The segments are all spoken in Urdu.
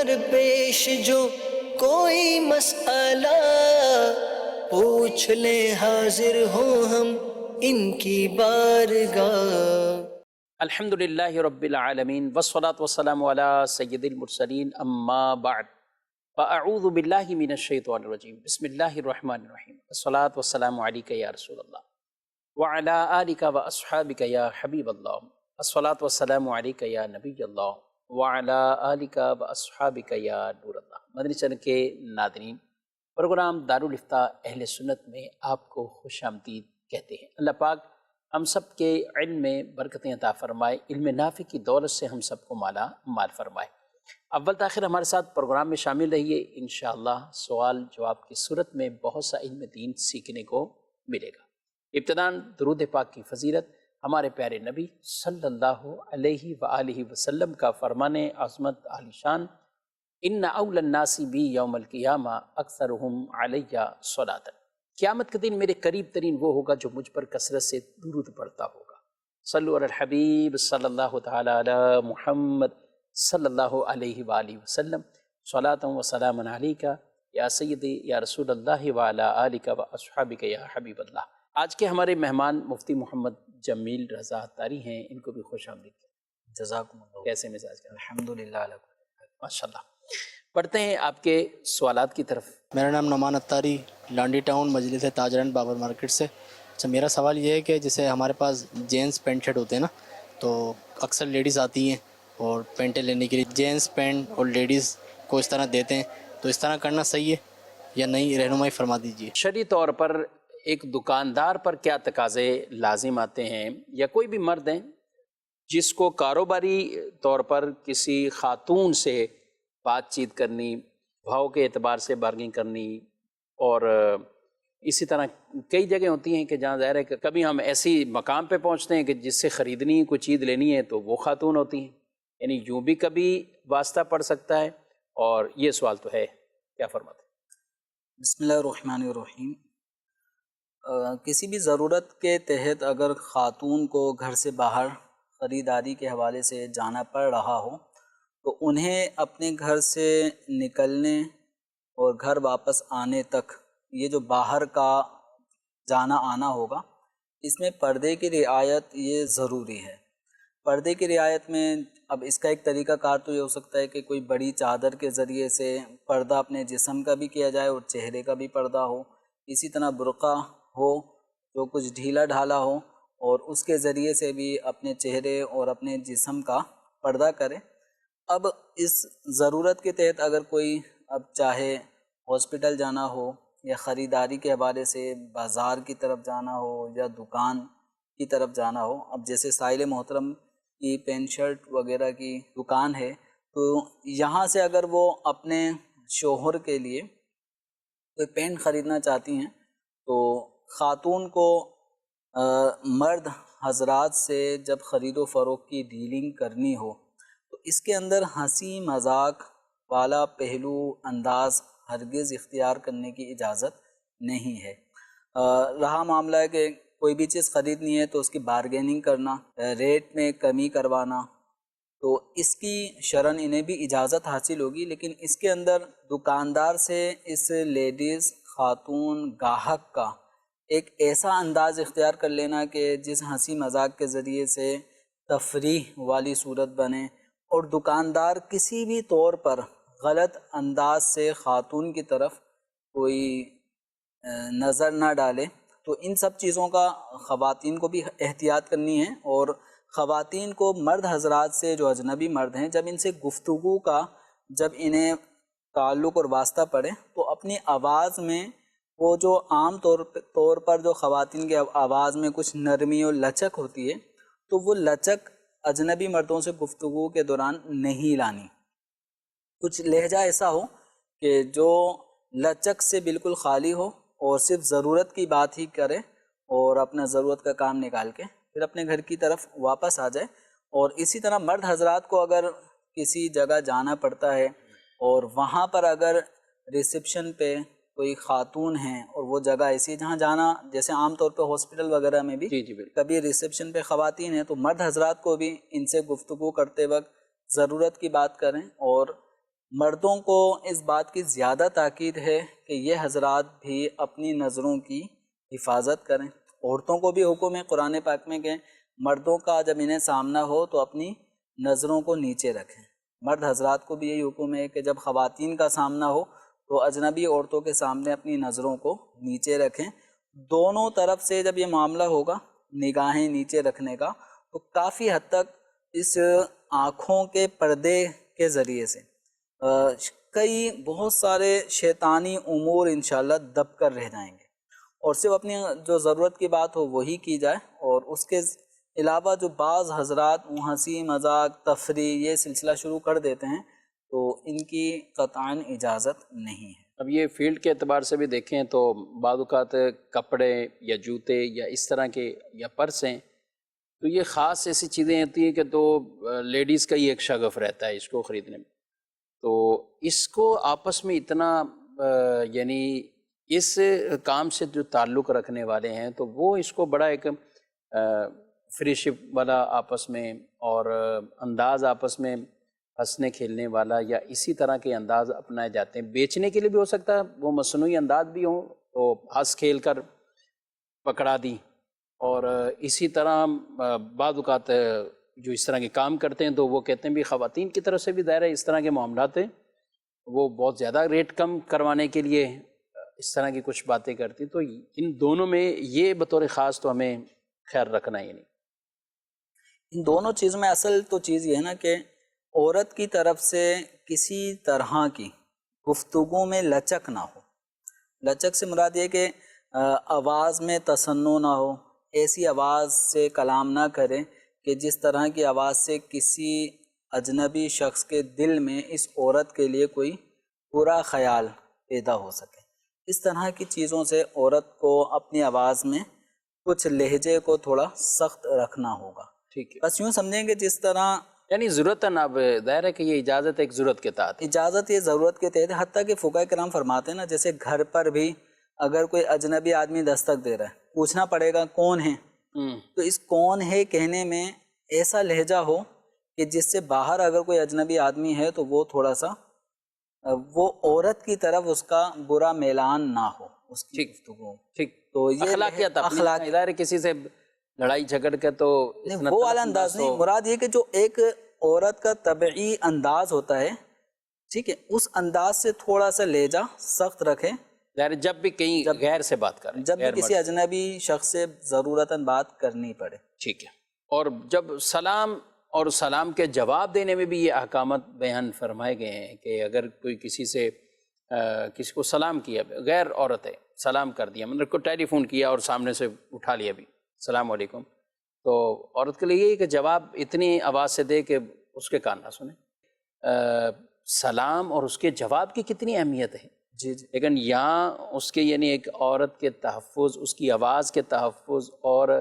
درپیش جو کوئی مسئلہ پوچھ لیں حاضر ہوں ہم ان کی بارگاہ۔ الحمد للہ رب العالمین والصلاة والسلام علی سید المرسلین اما بعد فاعوذ باللہ من الشیطان الرجیم بسم اللہ الرحمن الرحیم الصلاة والسلام علیک یا رسول اللہ وعلی آلک واصحابک یا حبیب اللہ الصلاة والسلام علیک یا نبی اللہ وعلی آلک واصحابک یا نور اللہ۔ مدنی چینل کے ناظرین، پروگرام دارالافتاء اہل سنت میں آپ کو خوش آمدید کہتے ہیں۔ اللہ پاک ہم سب کے علم میں برکتیں عطا فرمائے، علم نافع کی دولت سے ہم سب کو مالا مال فرمائے۔ اول تاخیر ہمارے ساتھ پروگرام میں شامل رہیے، انشاءاللہ سوال جواب کی صورت میں بہت سا علم دین سیکھنے کو ملے گا۔ ابتداً درود پاک کی فضیلت ہمارے پیارے نبی صلی اللہ علیہ وآلہ وسلم کا فرمان عظمت عالی شان، ان اول الناس بی یوم القیامہ اکثرہم علیہ صلاۃ۔ قیامت کے دن میرے قریب ترین وہ ہوگا جو مجھ پر کثرت سے درود پڑھتا ہوگا۔ صلو علی الحبیب صلی اللہ تعالی علی محمد صلی اللہ علیہ وآلہ وسلم، صلاۃ و سلام علیک یا سیدی یا رسول اللہ وعلی آلک و اصحابک یا حبیب اللہ۔ آج کے ہمارے مہمان مفتی محمد جمیل رضا عطاری ہیں، ان کو بھی خوش آمدید۔ جزاکم اللہ۔ کیسے مزاج کا؟ الحمدللہ۔ ماشاءاللہ۔ پڑھتے ہیں آپ کے سوالات کی طرف۔ میرا نام نعمان عطاری، لانڈی ٹاؤن مجلس تاجران بابر مارکیٹ سے۔ اچھا، میرا سوال یہ ہے کہ جیسے ہمارے پاس جینس پینٹ شرٹ ہوتے ہیں نا، تو اکثر لیڈیز آتی ہیں اور پینٹیں لینے کے لیے جینس پینٹ اور لیڈیز کو اس طرح دیتے ہیں، تو اس طرح کرنا صحیح ہے یا نہیں؟ رہنمائی فرما دیجیے۔ شرعی طور پر ایک دکاندار پر کیا تقاضے لازم آتے ہیں، یا کوئی بھی مرد ہیں جس کو کاروباری طور پر کسی خاتون سے بات چیت کرنی، بھاؤ کے اعتبار سے بارگنگ کرنی، اور اسی طرح کئی جگہ ہوتی ہیں کہ جہاں ظاہر ہے کہ کبھی ہم ایسی مقام پہ پہنچتے ہیں کہ جس سے خریدنی کوئی چیز لینی ہے تو وہ خاتون ہوتی ہیں، یعنی یوں بھی کبھی واسطہ پڑ سکتا ہے، اور یہ سوال تو ہے، کیا فرماتے ہیں؟ بسم اللہ الرحمن الرحیم۔ کسی بھی ضرورت کے تحت اگر خاتون کو گھر سے باہر خریداری کے حوالے سے جانا پڑ رہا ہو تو انہیں اپنے گھر سے نکلنے اور گھر واپس آنے تک یہ جو باہر کا جانا آنا ہوگا، اس میں پردے کی رعایت یہ ضروری ہے۔ پردے کی رعایت میں اب اس کا ایک طریقہ کار تو یہ ہو سکتا ہے کہ کوئی بڑی چادر کے ذریعے سے پردہ اپنے جسم کا بھی کیا جائے اور چہرے کا بھی پردہ ہو، اسی طرح برقع ہو جو کچھ ڈھیلا ڈھالا ہو، اور اس کے ذریعے سے بھی اپنے چہرے اور اپنے جسم کا پردہ کرے۔ اب اس ضرورت کے تحت اگر کوئی اب چاہے ہاسپٹل جانا ہو یا خریداری کے حوالے سے بازار کی طرف جانا ہو یا دکان کی طرف جانا ہو، اب جیسے سائل محترم کی پینٹ شرٹ وغیرہ کی دکان ہے، تو یہاں سے اگر وہ اپنے شوہر کے لیے کوئی پینٹ خریدنا چاہتی ہیں تو خاتون کو مرد حضرات سے جب خرید و فروخت کی ڈیلنگ کرنی ہو تو اس کے اندر ہنسی مذاق والا پہلو انداز ہرگز اختیار کرنے کی اجازت نہیں ہے۔ رہا معاملہ ہے کہ کوئی بھی چیز خریدنی ہے تو اس کی بارگیننگ کرنا، ریٹ میں کمی کروانا، تو اس کی شرعاً انہیں بھی اجازت حاصل ہوگی، لیکن اس کے اندر دکاندار سے اس لیڈیز خاتون گاہک کا ایک ایسا انداز اختیار کر لینا کہ جس ہنسی مذاق کے ذریعے سے تفریح والی صورت بنے، اور دکاندار کسی بھی طور پر غلط انداز سے خاتون کی طرف کوئی نظر نہ ڈالے۔ تو ان سب چیزوں کا خواتین کو بھی احتیاط کرنی ہے، اور خواتین کو مرد حضرات سے جو اجنبی مرد ہیں جب ان سے گفتگو کا جب انہیں تعلق اور واسطہ پڑے تو اپنی آواز میں وہ جو عام طور پر جو خواتین کے آواز میں کچھ نرمی اور لچک ہوتی ہے، تو وہ لچک اجنبی مردوں سے گفتگو کے دوران نہیں لانی۔ کچھ لہجہ ایسا ہو کہ جو لچک سے بالکل خالی ہو اور صرف ضرورت کی بات ہی کرے، اور اپنا ضرورت کا کام نکال کے پھر اپنے گھر کی طرف واپس آ جائے۔ اور اسی طرح مرد حضرات کو اگر کسی جگہ جانا پڑتا ہے اور وہاں پر اگر ریسیپشن پہ کوئی خاتون ہیں اور وہ جگہ ایسی جہاں جانا، جیسے عام طور پہ ہاسپٹل وغیرہ میں بھی کبھی ریسیپشن پہ خواتین ہیں، تو مرد حضرات کو بھی ان سے گفتگو کرتے وقت ضرورت کی بات کریں اور مردوں کو اس بات کی زیادہ تاکید ہے کہ یہ حضرات بھی اپنی نظروں کی حفاظت کریں۔ عورتوں کو بھی حکم ہے قرآن پاک میں کہ مردوں کا جب انہیں سامنا ہو تو اپنی نظروں کو نیچے رکھیں۔ مرد حضرات کو بھی یہی حکم ہے کہ جب خواتین کا سامنا ہو تو اجنبی عورتوں کے سامنے اپنی نظروں کو نیچے رکھیں۔ دونوں طرف سے جب یہ معاملہ ہوگا نگاہیں نیچے رکھنے کا، تو کافی حد تک اس آنکھوں کے پردے کے ذریعے سے کئی بہت سارے شیطانی امور انشاءاللہ دب کر رہ جائیں گے، اور صرف اپنی جو ضرورت کی بات ہو وہی کی جائے، اور اس کے علاوہ جو بعض حضرات ہنسی مذاق تفریح یہ سلسلہ شروع کر دیتے ہیں تو ان کی قطعاً اجازت نہیں ہے۔ اب یہ فیلڈ کے اعتبار سے بھی دیکھیں تو بعض اوقات کپڑے یا جوتے یا اس طرح کے یا پرس ہیں، تو یہ خاص ایسی چیزیں ہوتی ہیں کہ تو لیڈیز کا ہی ایک شغف رہتا ہے اس کو خریدنے میں، تو اس کو آپس میں اتنا یعنی اس کام سے جو تعلق رکھنے والے ہیں تو وہ اس کو بڑا ایک فری شپ والا آپس میں اور انداز آپس میں ہنسنے کھیلنے والا یا اسی طرح کے انداز اپنائے جاتے ہیں۔ بیچنے کے لیے بھی ہو سکتا ہے وہ مصنوعی انداز بھی ہوں تو ہنس کھیل کر پکڑا دی، اور اسی طرح بعض اوقات جو اس طرح کے کام کرتے ہیں تو وہ کہتے ہیں بھی خواتین کی طرف سے بھی دائرہ اس طرح کے معاملات ہیں، وہ بہت زیادہ ریٹ کم کروانے کے لیے اس طرح کی کچھ باتیں کرتی، تو ان دونوں میں یہ بطور خاص تو ہمیں خیال رکھنا ہی نہیں۔ ان دونوں چیزوں میں اصل تو چیز یہ ہے نا کہ عورت کی طرف سے کسی طرح کی گفتگو میں لچک نہ ہو۔ لچک سے مراد یہ کہ آواز میں تصنع نہ ہو، ایسی آواز سے کلام نہ کرے کہ جس طرح کی آواز سے کسی اجنبی شخص کے دل میں اس عورت کے لیے کوئی برا خیال پیدا ہو سکے۔ اس طرح کی چیزوں سے عورت کو اپنی آواز میں کچھ لہجے کو تھوڑا سخت رکھنا ہوگا۔ ٹھیک ہے، بس یوں سمجھیں کہ جس طرح یعنی ضرورتاً اب ظاہر ہے کہ یہ اجازت ایک ضرورت کے تحت ہے۔ اجازت یہ ضرورت کے تحت، حتیٰ کہ فقہاء کرام فرماتے ہیں نا جیسے گھر پر بھی اگر کوئی اجنبی آدمی دستک دے رہا ہے پوچھنا پڑے گا کون ہے، تو اس کون ہے کہنے میں ایسا لہجہ ہو کہ جس سے باہر اگر کوئی اجنبی آدمی ہے تو وہ تھوڑا سا وہ عورت کی طرف اس کا برا میلان نہ ہو اس کی گفتگو۔ ٹھیک، تو یہ اخلاقیات اپنی ظاہر ہے کسی سے لڑائی جھگڑ کے تو وہ والا انداز نہیں، مراد یہ کہ جو ایک عورت کا طبعی انداز ہوتا ہے، ٹھیک ہے، اس انداز سے تھوڑا سا لہجہ سخت رکھیں ظاہر جب بھی کہیں غیر سے بات کریں، جب بھی کسی اجنبی شخص سے ضرورتاً بات کرنی پڑے۔ ٹھیک ہے، اور جب سلام اور سلام کے جواب دینے میں بھی یہ احکامات بیان فرمائے گئے ہیں کہ اگر کوئی کسی سے کسی کو سلام کیا، غیر عورت ہے، سلام کر دیا، مطلب کو ٹیلی فون کیا اور سامنے سے اٹھا لیا بھی السلام علیکم، تو عورت کے لیے یہ کہ جواب اتنی آواز سے دے کہ اس کے کان نہ سنیں۔ سلام اور اس کے جواب کی کتنی اہمیت ہے، جی جی، لیکن یہاں اس کے یعنی ایک عورت کے تحفظ، اس کی آواز کے تحفظ اور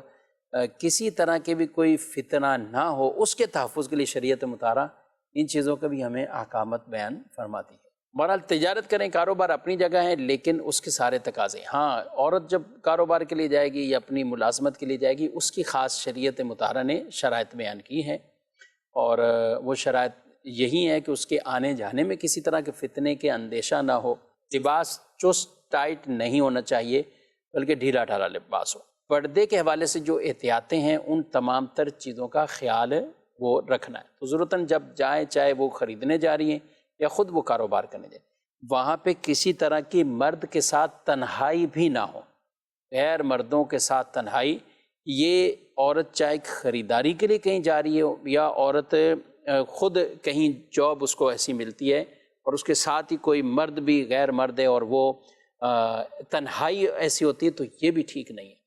کسی طرح کے بھی کوئی فتنہ نہ ہو اس کے تحفظ کے لیے شریعت مطالعہ ان چیزوں کا بھی ہمیں احکامات بیان فرماتی ہے۔ بہرحال تجارت کریں، کاروبار اپنی جگہ ہے، لیکن اس کے سارے تقاضے، ہاں عورت جب کاروبار کے لیے جائے گی یا اپنی ملازمت کے لیے جائے گی اس کی خاص شریعت مطالعہ نے شرائط بیان کی ہیں، اور وہ شرائط یہی ہے کہ اس کے آنے جانے میں کسی طرح کے فتنے کے اندیشہ نہ ہو، لباس چست ٹائٹ نہیں ہونا چاہیے بلکہ ڈھیلا ڈھالا لباس ہو، پردے کے حوالے سے جو احتیاطیں ہیں ان تمام تر چیزوں کا خیال وہ رکھنا ہے۔ تو ضرورتاً جب جائیں، چاہے وہ خریدنے جا رہی ہیں یا خود وہ کاروبار کرنے جائیں، وہاں پہ کسی طرح کی مرد کے ساتھ تنہائی بھی نہ ہو، غیر مردوں کے ساتھ تنہائی، یہ عورت چاہے خریداری کے لیے کہیں جا رہی ہو یا عورت خود کہیں جاب اس کو ایسی ملتی ہے اور اس کے ساتھ ہی کوئی مرد بھی غیر مرد ہے اور وہ تنہائی ایسی ہوتی ہے، تو یہ بھی ٹھیک نہیں ہے۔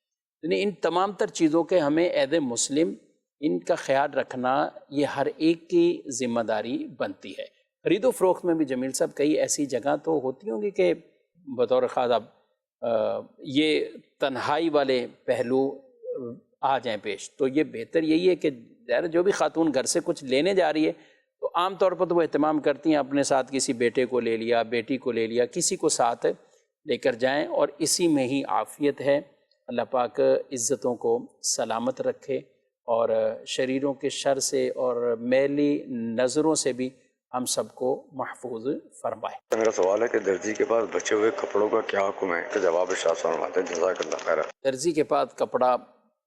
یعنی ان تمام تر چیزوں کے ہمیں ایز اے مسلم ان کا خیال رکھنا یہ ہر ایک کی ذمہ داری بنتی ہے۔ خرید و فروخت میں بھی جمیل صاحب کئی ایسی جگہ تو ہوتی ہوں گی کہ بطور خاص اب یہ تنہائی والے پہلو آ جائیں پیش، تو یہ بہتر یہی ہے کہ ظاہر جو بھی خاتون گھر سے کچھ لینے جا رہی ہے تو عام طور پر تو وہ اہتمام کرتی ہیں اپنے ساتھ کسی بیٹے کو لے لیا، بیٹی کو لے لیا، کسی کو ساتھ لے کر جائیں، اور اسی میں ہی عافیت ہے۔ اللہ پاک عزتوں کو سلامت رکھے اور شریروں کے شر سے اور میلی نظروں سے بھی ہم سب کو محفوظ فرمائے۔ میرا سوال ہے کہ درزی کے پاس بچے ہوئے کپڑوں کا کیا حکم ہے؟ تو جواب ارشاد فرماتے ہیں جزاک اللہ خیر۔ درزی کے پاس کپڑا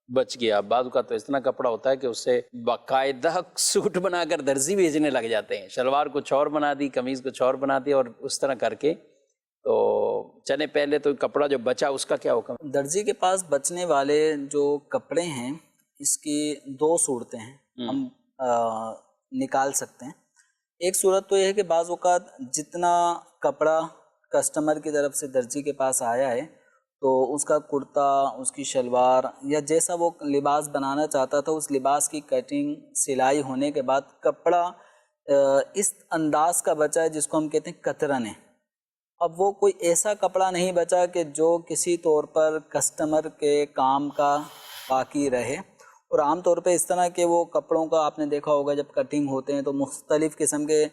بچ گیا، بعض کا تو اتنا کپڑا ہوتا ہے کہ اسے باقاعدہ سوٹ بنا کر درزی بھیجنے لگ جاتے ہیں، شلوار کچھ اور بنا دی، قمیض کچھ اور بنا دی، اور اس طرح کر کے تو چلے پہلے تو کپڑا جو بچا اس کا کیا حکم؟ درزی کے پاس بچنے والے جو کپڑے ہیں اس کی دو صورتیں ہیں، ہم نکال سکتے ہیں۔ ایک صورت تو یہ ہے کہ بعض اوقات جتنا کپڑا کسٹمر کی طرف سے درزی کے پاس آیا ہے تو اس کا کرتا، اس کی شلوار یا جیسا وہ لباس بنانا چاہتا تھا اس لباس کی کٹنگ سلائی ہونے کے بعد کپڑا اس انداز کا بچا ہے جس کو ہم کہتے ہیں قطرن ہے۔ اب وہ کوئی ایسا کپڑا نہیں بچا کہ جو کسی طور پر کسٹمر کے کام کا باقی رہے، اور عام طور پہ اس طرح کہ وہ کپڑوں کا آپ نے دیکھا ہوگا جب کٹنگ ہوتے ہیں تو مختلف قسم کے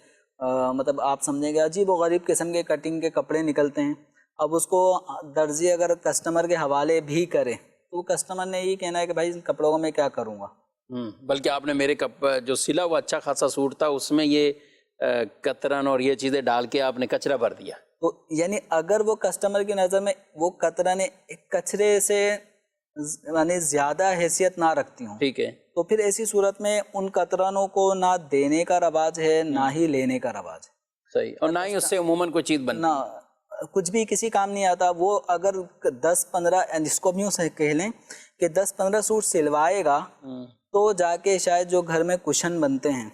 مطلب آپ سمجھیں گے عجیب و غریب قسم کے کٹنگ کے کپڑے نکلتے ہیں۔ اب اس کو درزی اگر کسٹمر کے حوالے بھی کرے تو کسٹمر نے یہی کہنا ہے کہ بھائی ان کپڑوں کو میں کیا کروں گا۔ بلکہ آپ نے میرے جو سلا ہوا اچھا خاصا سوٹ تھا اس میں یہ قطرن اور یہ چیزیں ڈال کے آپ نے کچرا بھر دیا، تو یعنی اگر وہ کسٹمر کی نظر میں وہ قطرن ایک کچرے سے یعنی زیادہ حیثیت نہ رکھتی ہوں، ٹھیک ہے، تو پھر ایسی صورت میں ان قطرانوں کو نہ دینے کا رواج ہے نہ ہی لینے کا رواج ہے، صحیح، اور نہ ہی اس سے عموماً کوئی چیز بنتی نہ کچھ بھی کسی کام نہیں آتا۔ وہ اگر 10-15 جس کو بھی یوں کہہ لیں کہ 10-15 سوٹ سلوائے گا تو جا کے شاید جو گھر میں کشن بنتے ہیں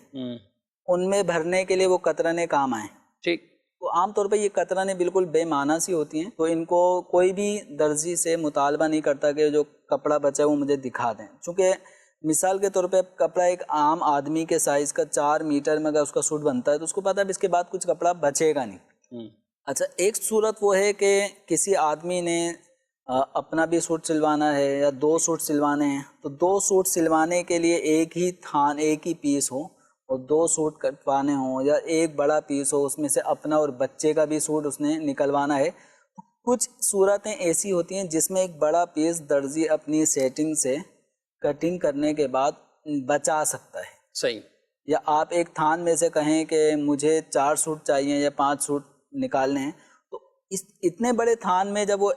ان میں بھرنے کے لیے وہ قطرنے کام آئیں۔ ٹھیک، تو عام طور پہ یہ قطرنے بالکل بے معنی سی ہوتی ہیں، تو ان کو کوئی بھی درزی سے مطالبہ نہیں کرتا کہ جو کپڑا بچا ہے وہ مجھے دکھا دیں، چونکہ مثال کے طور پہ کپڑا ایک عام آدمی کے سائز کا 4 میٹر میں اگر اس کا سوٹ بنتا ہے تو اس کو پتہ ہے اس کے بعد کچھ کپڑا بچے گا نہیں۔ اچھا، ایک صورت وہ ہے کہ کسی آدمی نے اپنا بھی سوٹ سلوانا ہے یا 2 سوٹ سلوانے ہیں، تو 2 سوٹ سلوانے کے لیے ایک ہی تھان ایک ہی پیس ہو، اور 2 سوٹ کٹوانے ہوں یا ایک بڑا پیس ہو اس میں سے اپنا اور بچے کا بھی سوٹ اس نے نکلوانا ہے، تو کچھ صورتیں ایسی ہوتی ہیں جس میں ایک بڑا پیس درزی اپنی سیٹنگ سے کٹنگ کرنے کے بعد بچا سکتا ہے۔ صحیح، یا آپ ایک تھان میں سے کہیں کہ مجھے 4 سوٹ چاہیے یا 5 سوٹ نکالنے ہیں، تو اتنے بڑے تھان میں جب وہ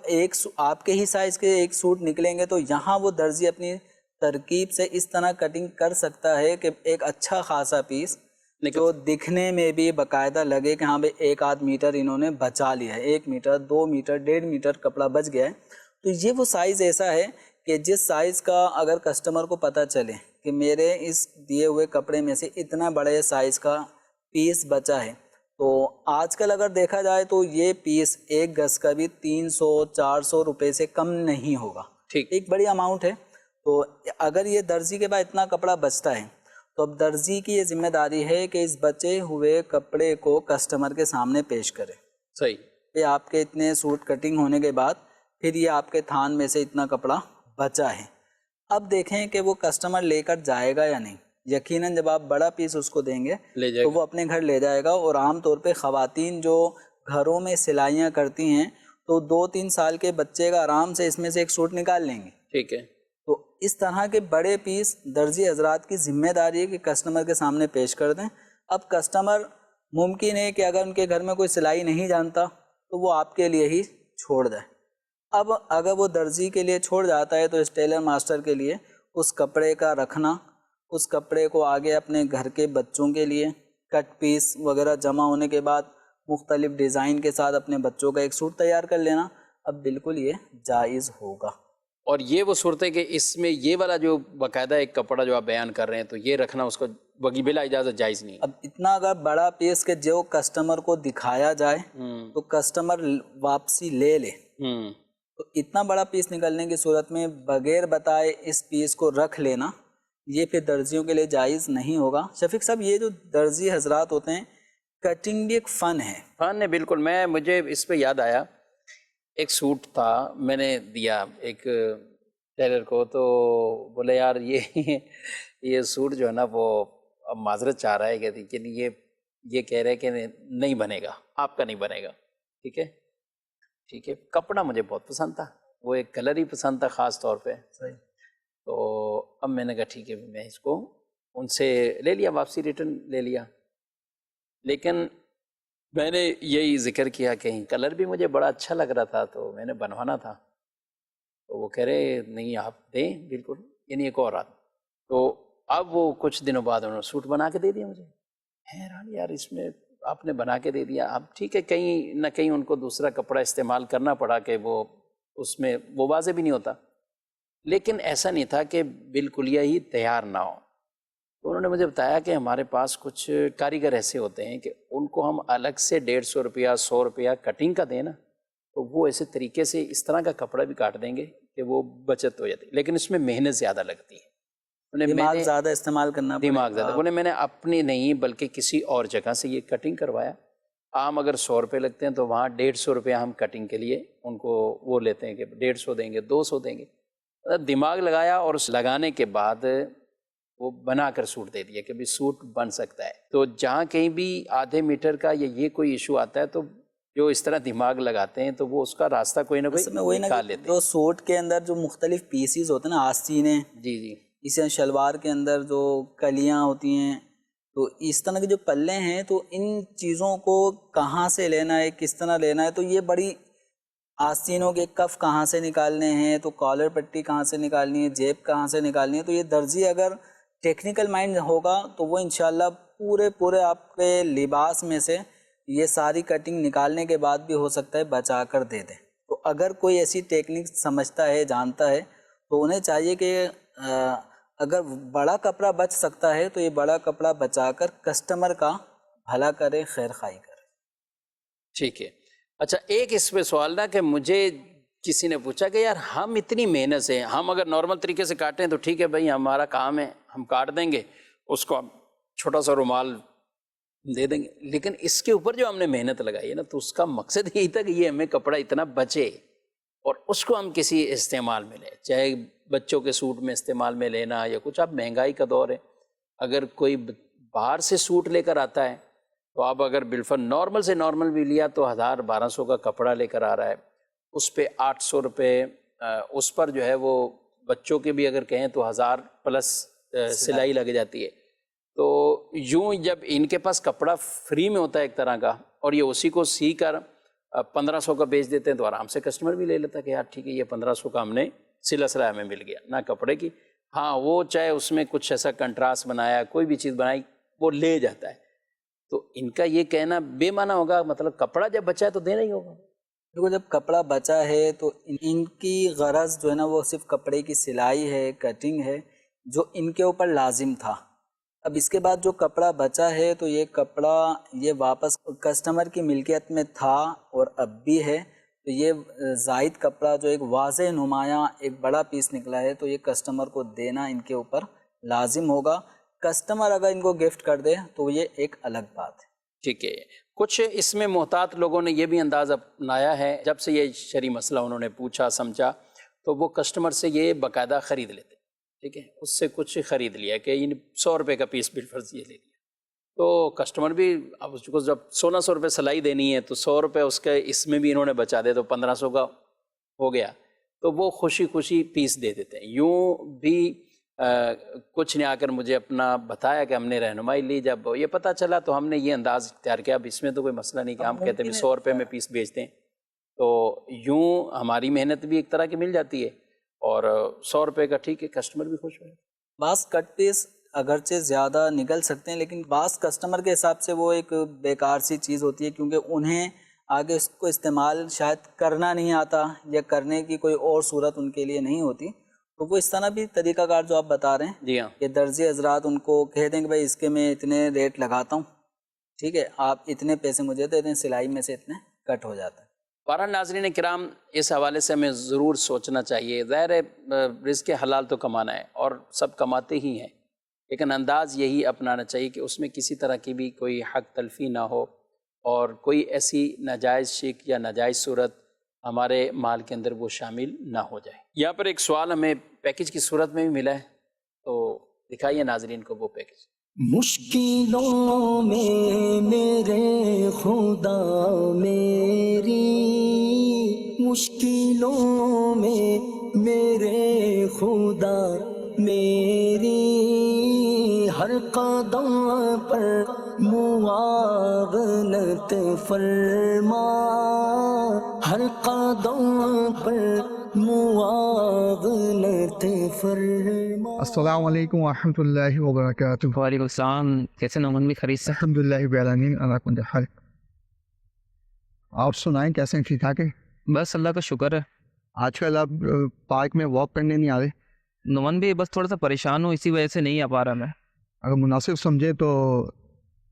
آپ کے ہی سائز کے ایک سوٹ نکلیں گے تو یہاں وہ درزی اپنی ترکیب سے اس طرح کٹنگ کر سکتا ہے کہ ایک اچھا خاصا پیس جو دکھنے میں بھی باقاعدہ لگے کہ ہاں بھئی 1-8 میٹر انہوں نے بچا لیا ہے، 1 میٹر 2 میٹر 1.5 میٹر کپڑا بچ گیا ہے۔ تو یہ وہ سائز ایسا ہے کہ جس سائز کا اگر کسٹمر کو پتہ چلے کہ میرے اس دیے ہوئے کپڑے میں سے اتنا بڑے سائز کا پیس بچا ہے، تو آج کل اگر دیکھا جائے تو یہ پیس 1 گز کا بھی 300-400 روپے سے کم نہیں ہوگا، ایک بڑی اماؤنٹ ہے۔ تو اگر یہ درزی کے بعد اتنا کپڑا بچتا ہے تو اب درزی کی یہ ذمہ داری ہے کہ اس بچے ہوئے کپڑے کو کسٹمر کے سامنے پیش کرے۔ صحیح، کہ آپ کے اتنے سوٹ کٹنگ ہونے کے بعد پھر یہ آپ کے تھان میں سے اتنا کپڑا بچا ہے۔ اب دیکھیں کہ وہ کسٹمر لے کر جائے گا یا نہیں۔ یقیناً جب آپ بڑا پیس اس کو دیں گے تو وہ اپنے گھر لے جائے گا، اور عام طور پہ خواتین جو گھروں میں سلائیاں کرتی ہیں تو 2-3 سال کے بچے کا آرام سے اس میں سے ایک سوٹ نکال لیں گے۔ ٹھیک ہے، تو اس طرح کے بڑے پیس درزی حضرات کی ذمہ داری ہے کہ کسٹمر کے سامنے پیش کر دیں۔ اب کسٹمر ممکن ہے کہ اگر ان کے گھر میں کوئی سلائی نہیں جانتا تو وہ آپ کے لیے ہی چھوڑ دیں۔ اب اگر وہ درزی کے لیے چھوڑ جاتا ہے تو اس ٹیلر ماسٹر کے لیے اس کپڑے کا رکھنا، اس کپڑے کو آگے اپنے گھر کے بچوں کے لیے کٹ پیس وغیرہ جمع ہونے کے بعد مختلف ڈیزائن کے ساتھ اپنے بچوں کا ایک سوٹ تیار کر لینا اب بالکل یہ جائز ہوگا۔ اور یہ وہ صورت ہے کہ اس میں یہ والا جو باقاعدہ ایک کپڑا جو آپ بیان کر رہے ہیں تو یہ رکھنا اس کو بلا اجازت جائز نہیں۔ اب اتنا اگر بڑا پیس کہ جو کسٹمر کو دکھایا جائے تو کسٹمر واپسی لے لے، تو اتنا بڑا پیس نکلنے کی صورت میں بغیر بتائے اس پیس کو رکھ لینا یہ پھر درزیوں کے لیے جائز نہیں ہوگا۔ شفیق صاحب، یہ جو درزی حضرات ہوتے ہیں کٹنگ بھی ایک فن ہے۔ فن ہے، بالکل۔ مجھے اس پہ یاد آیا، ایک سوٹ تھا میں نے دیا ایک ٹیلر کو، تو بولے یار یہ سوٹ جو ہے نا وہ اب معذرت چاہ رہا ہے کہ یہ کہہ رہے کہ نہیں بنے گا، آپ کا نہیں بنے گا۔ ٹھیک ہے، ٹھیک ہے، کپڑا مجھے بہت پسند تھا، وہ ایک کلر ہی پسند تھا خاص طور پہ۔ صحیح۔ تو اب میں نے کہا ٹھیک ہے، میں اس کو ان سے لے لیا، واپسی ریٹرن لے لیا۔ لیکن میں نے یہی ذکر کیا کہ کلر بھی مجھے بڑا اچھا لگ رہا تھا تو میں نے بنوانا تھا، تو وہ کہہ رہے نہیں آپ دیں بالکل، یعنی ایک اور آدمی. تو اب وہ کچھ دنوں بعد انہوں نے سوٹ بنا کے دے دیا مجھے. حیران یار اس میں آپ نے بنا کے دے دیا. اب ٹھیک ہے کہیں نہ کہیں ان کو دوسرا کپڑا استعمال کرنا پڑا کہ وہ اس میں وہ واضح بھی نہیں ہوتا، لیکن ایسا نہیں تھا کہ بالکل ہی تیار نہ ہو. تو انہوں نے مجھے بتایا کہ ہمارے پاس کچھ کاریگر ایسے ہوتے ہیں کہ ان کو ہم الگ سے 150 روپیہ 100 روپیہ کٹنگ کا دیں نا تو وہ ایسے طریقے سے اس طرح کا کپڑا بھی کاٹ دیں گے کہ وہ بچت ہو جاتی ہے، لیکن اس میں محنت زیادہ لگتی ہے. دماغ زیادہ استعمال کرنا پڑے گا. دماغ زیادہ بولے میں نے اپنی نہیں بلکہ کسی اور جگہ سے یہ کٹنگ کروایا. عام اگر 100 روپے لگتے ہیں تو وہاں 150 روپیہ ہم کٹنگ کے لیے ان کو وہ لیتے ہیں کہ 150 دیں گے 200 دیں گے. دماغ لگایا اور اس لگانے کے بعد وہ بنا کر سوٹ دے دیا کہ بھی سوٹ بن سکتا ہے. تو جہاں کہیں بھی آدھے میٹر کا یا یہ کوئی ایشو آتا ہے تو جو اس طرح دماغ لگاتے ہیں تو وہ اس کا راستہ کوئی نہ کوئی نکال لیتے ہیں. جو سوٹ کے اندر جو مختلف پیسز ہوتے ہیں نا، آستینیں، جی اسے شلوار کے اندر جو کلیاں ہوتی ہیں، تو اس طرح کے جو پلے ہیں تو ان چیزوں کو کہاں سے لینا ہے، کس طرح لینا ہے، تو یہ بڑی آستینوں کے کف کہاں سے نکالنے ہیں، تو کالر پٹی کہاں سے نکالنی ہے، جیب کہاں سے نکالنی ہے. تو یہ درزی اگر ٹیکنیکل مائنڈ ہوگا تو وہ انشاءاللہ پورے آپ کے لباس میں سے یہ ساری کٹنگ نکالنے کے بعد بھی ہو سکتا ہے بچا کر دے دیں. تو اگر کوئی ایسی ٹیکنیک سمجھتا ہے، جانتا ہے، تو انہیں چاہیے کہ اگر بڑا کپڑا بچ سکتا ہے تو یہ بڑا کپڑا بچا کر کسٹمر کا بھلا کرے، خیر خواہی کرے. ٹھیک ہے. اچھا ایک اس پہ سوال تھا کہ مجھے کسی نے پوچھا کہ یار ہم اتنی محنت سے ہم اگر نارمل طریقے سے کاٹیں تو ٹھیک ہے بھائی ہمارا کام ہے ہم کاٹ دیں گے، اس کو ہم چھوٹا سا رومال دے دیں گے، لیکن اس کے اوپر جو ہم نے محنت لگائی ہے نا تو اس کا مقصد یہی تھا کہ یہ ہمیں کپڑا اتنا بچے اور اس کو ہم کسی استعمال میں لیں، چاہے بچوں کے سوٹ میں استعمال میں لینا یا کچھ. اب مہنگائی کا دور ہے، اگر کوئی باہر سے سوٹ لے کر آتا ہے تو اب اگر بالفل نارمل سے نارمل بھی لیا تو 1000-1200 کا کپڑا لے کر آ رہا ہے، اس پہ 800 روپے، اس پر جو ہے وہ بچوں کے بھی اگر کہیں تو 1000 پلس سلائی لگ جاتی ہے. تو یوں جب ان کے پاس کپڑا فری میں ہوتا ہے ایک طرح کا اور یہ اسی کو سی کر 1500 کا بیچ دیتے ہیں تو آرام سے کسٹمر بھی لے لیتا ہے کہ یار ٹھیک ہے یہ 1500 کا ہم نے سلا سلایا ہمیں مل گیا نہ کپڑے کی. ہاں وہ چاہے اس میں کچھ ایسا کنٹراسٹ بنایا کوئی بھی چیز بنائی وہ لے جاتا ہے. تو ان کا یہ کہنا بے معنی ہوگا، مطلب کپڑا جب بچا ہے تو دینا ہی ہوگا. دیکھو جب کپڑا بچا ہے تو ان کی غرض جو ہے نا وہ صرف کپڑے کی سلائی ہے، کٹنگ ہے، جو ان کے اوپر لازم تھا. اب اس کے بعد جو کپڑا بچا ہے تو یہ کپڑا یہ واپس کسٹمر کی ملکیت میں تھا اور اب بھی ہے. تو یہ زائد کپڑا جو ایک واضح نمایاں ایک بڑا پیس نکلا ہے تو یہ کسٹمر کو دینا ان کے اوپر لازم ہوگا. کسٹمر اگر ان کو گفٹ کر دے تو یہ ایک الگ بات ہے. ٹھیک ہے. کچھ اس میں محتاط لوگوں نے یہ بھی انداز اپنایا ہے، جب سے یہ شرعی مسئلہ انہوں نے پوچھا سمجھا تو وہ کسٹمر سے یہ باقاعدہ خرید لیتے. ٹھیک ہے، اس سے کچھ خرید لیا کہ 100 روپے کا پیس بالفرض یہ لے لیا تو کسٹمر بھی اب اس کو جب 1600 روپے سلائی دینی ہے تو 100 روپے اس کے اس میں بھی انہوں نے بچا دے تو 1500 کا ہو گیا تو وہ خوشی خوشی پیس دے دیتے ہیں. یوں بھی کچھ نے آ کر مجھے اپنا بتایا کہ ہم نے رہنمائی لی، جب یہ پتہ چلا تو ہم نے یہ انداز اختیار کیا. اب اس میں تو کوئی مسئلہ نہیں کہ ہم کہتے ہیں 100 روپے میں پیس بیچتے ہیں تو یوں ہماری محنت بھی ایک طرح کی مل جاتی ہے اور 100 روپے کا ٹھیک ہے کسٹمر بھی خوش ہوئے. بعض کٹ پیس اگرچہ زیادہ نکل سکتے ہیں لیکن بعض کسٹمر کے حساب سے وہ ایک بیکار سی چیز ہوتی ہے کیونکہ انہیں آگے اس کو استعمال شاید کرنا نہیں آتا یا کرنے کی کوئی اور صورت ان کے لیے نہیں ہوتی. تو وہ اس طرح بھی طریقہ کار جو آپ بتا رہے ہیں جی ہاں کہ درزی حضرات ان کو کہہ دیں کہ بھائی اس کے میں اتنے ریٹ لگاتا ہوں، ٹھیک ہے آپ اتنے پیسے مجھے دے دیں، سلائی میں سے اتنے کٹ ہو جاتا ہے. بہرحال ناظرین کرام اس حوالے سے ہمیں ضرور سوچنا چاہیے. ظاہر ہے رزق حلال تو کمانا ہے اور سب کماتے ہی ہیں، لیکن انداز یہی اپنانا چاہیے کہ اس میں کسی طرح کی بھی کوئی حق تلفی نہ ہو اور کوئی ایسی ناجائز شک یا ناجائز صورت ہمارے مال کے اندر وہ شامل نہ ہو جائے. یہاں پر ایک سوال ہمیں پیکج کی صورت میں بھی ملا ہے تو دکھائیے ناظرین کو وہ پیکج. مشکلوں میں میرے خدا میری، مشکلوں میں میرے خدا میری، ہر قدم پر معاونت فرما، ہر قدم پر معاونت فرما۔ السلام علیکم ورحمۃ اللہ وبرکاتہ۔ وعلیکم السلام، کیسے نعمان بھی خرید سے؟ الحمد للہ رب العالمین اللہ کل حال۔ آپ سنائیں کیسے ہیں؟ ٹھیک ٹھاک ہے؟ بس اللہ کا شکر ہے۔ آج کل آپ پارک میں واک کرنے نہیں آ رہے؟ نعمان بھی بس تھوڑا سا پریشان ہوں، اسی وجہ سے نہیں آ پا رہا میں۔ اگر مناسب سمجھے تو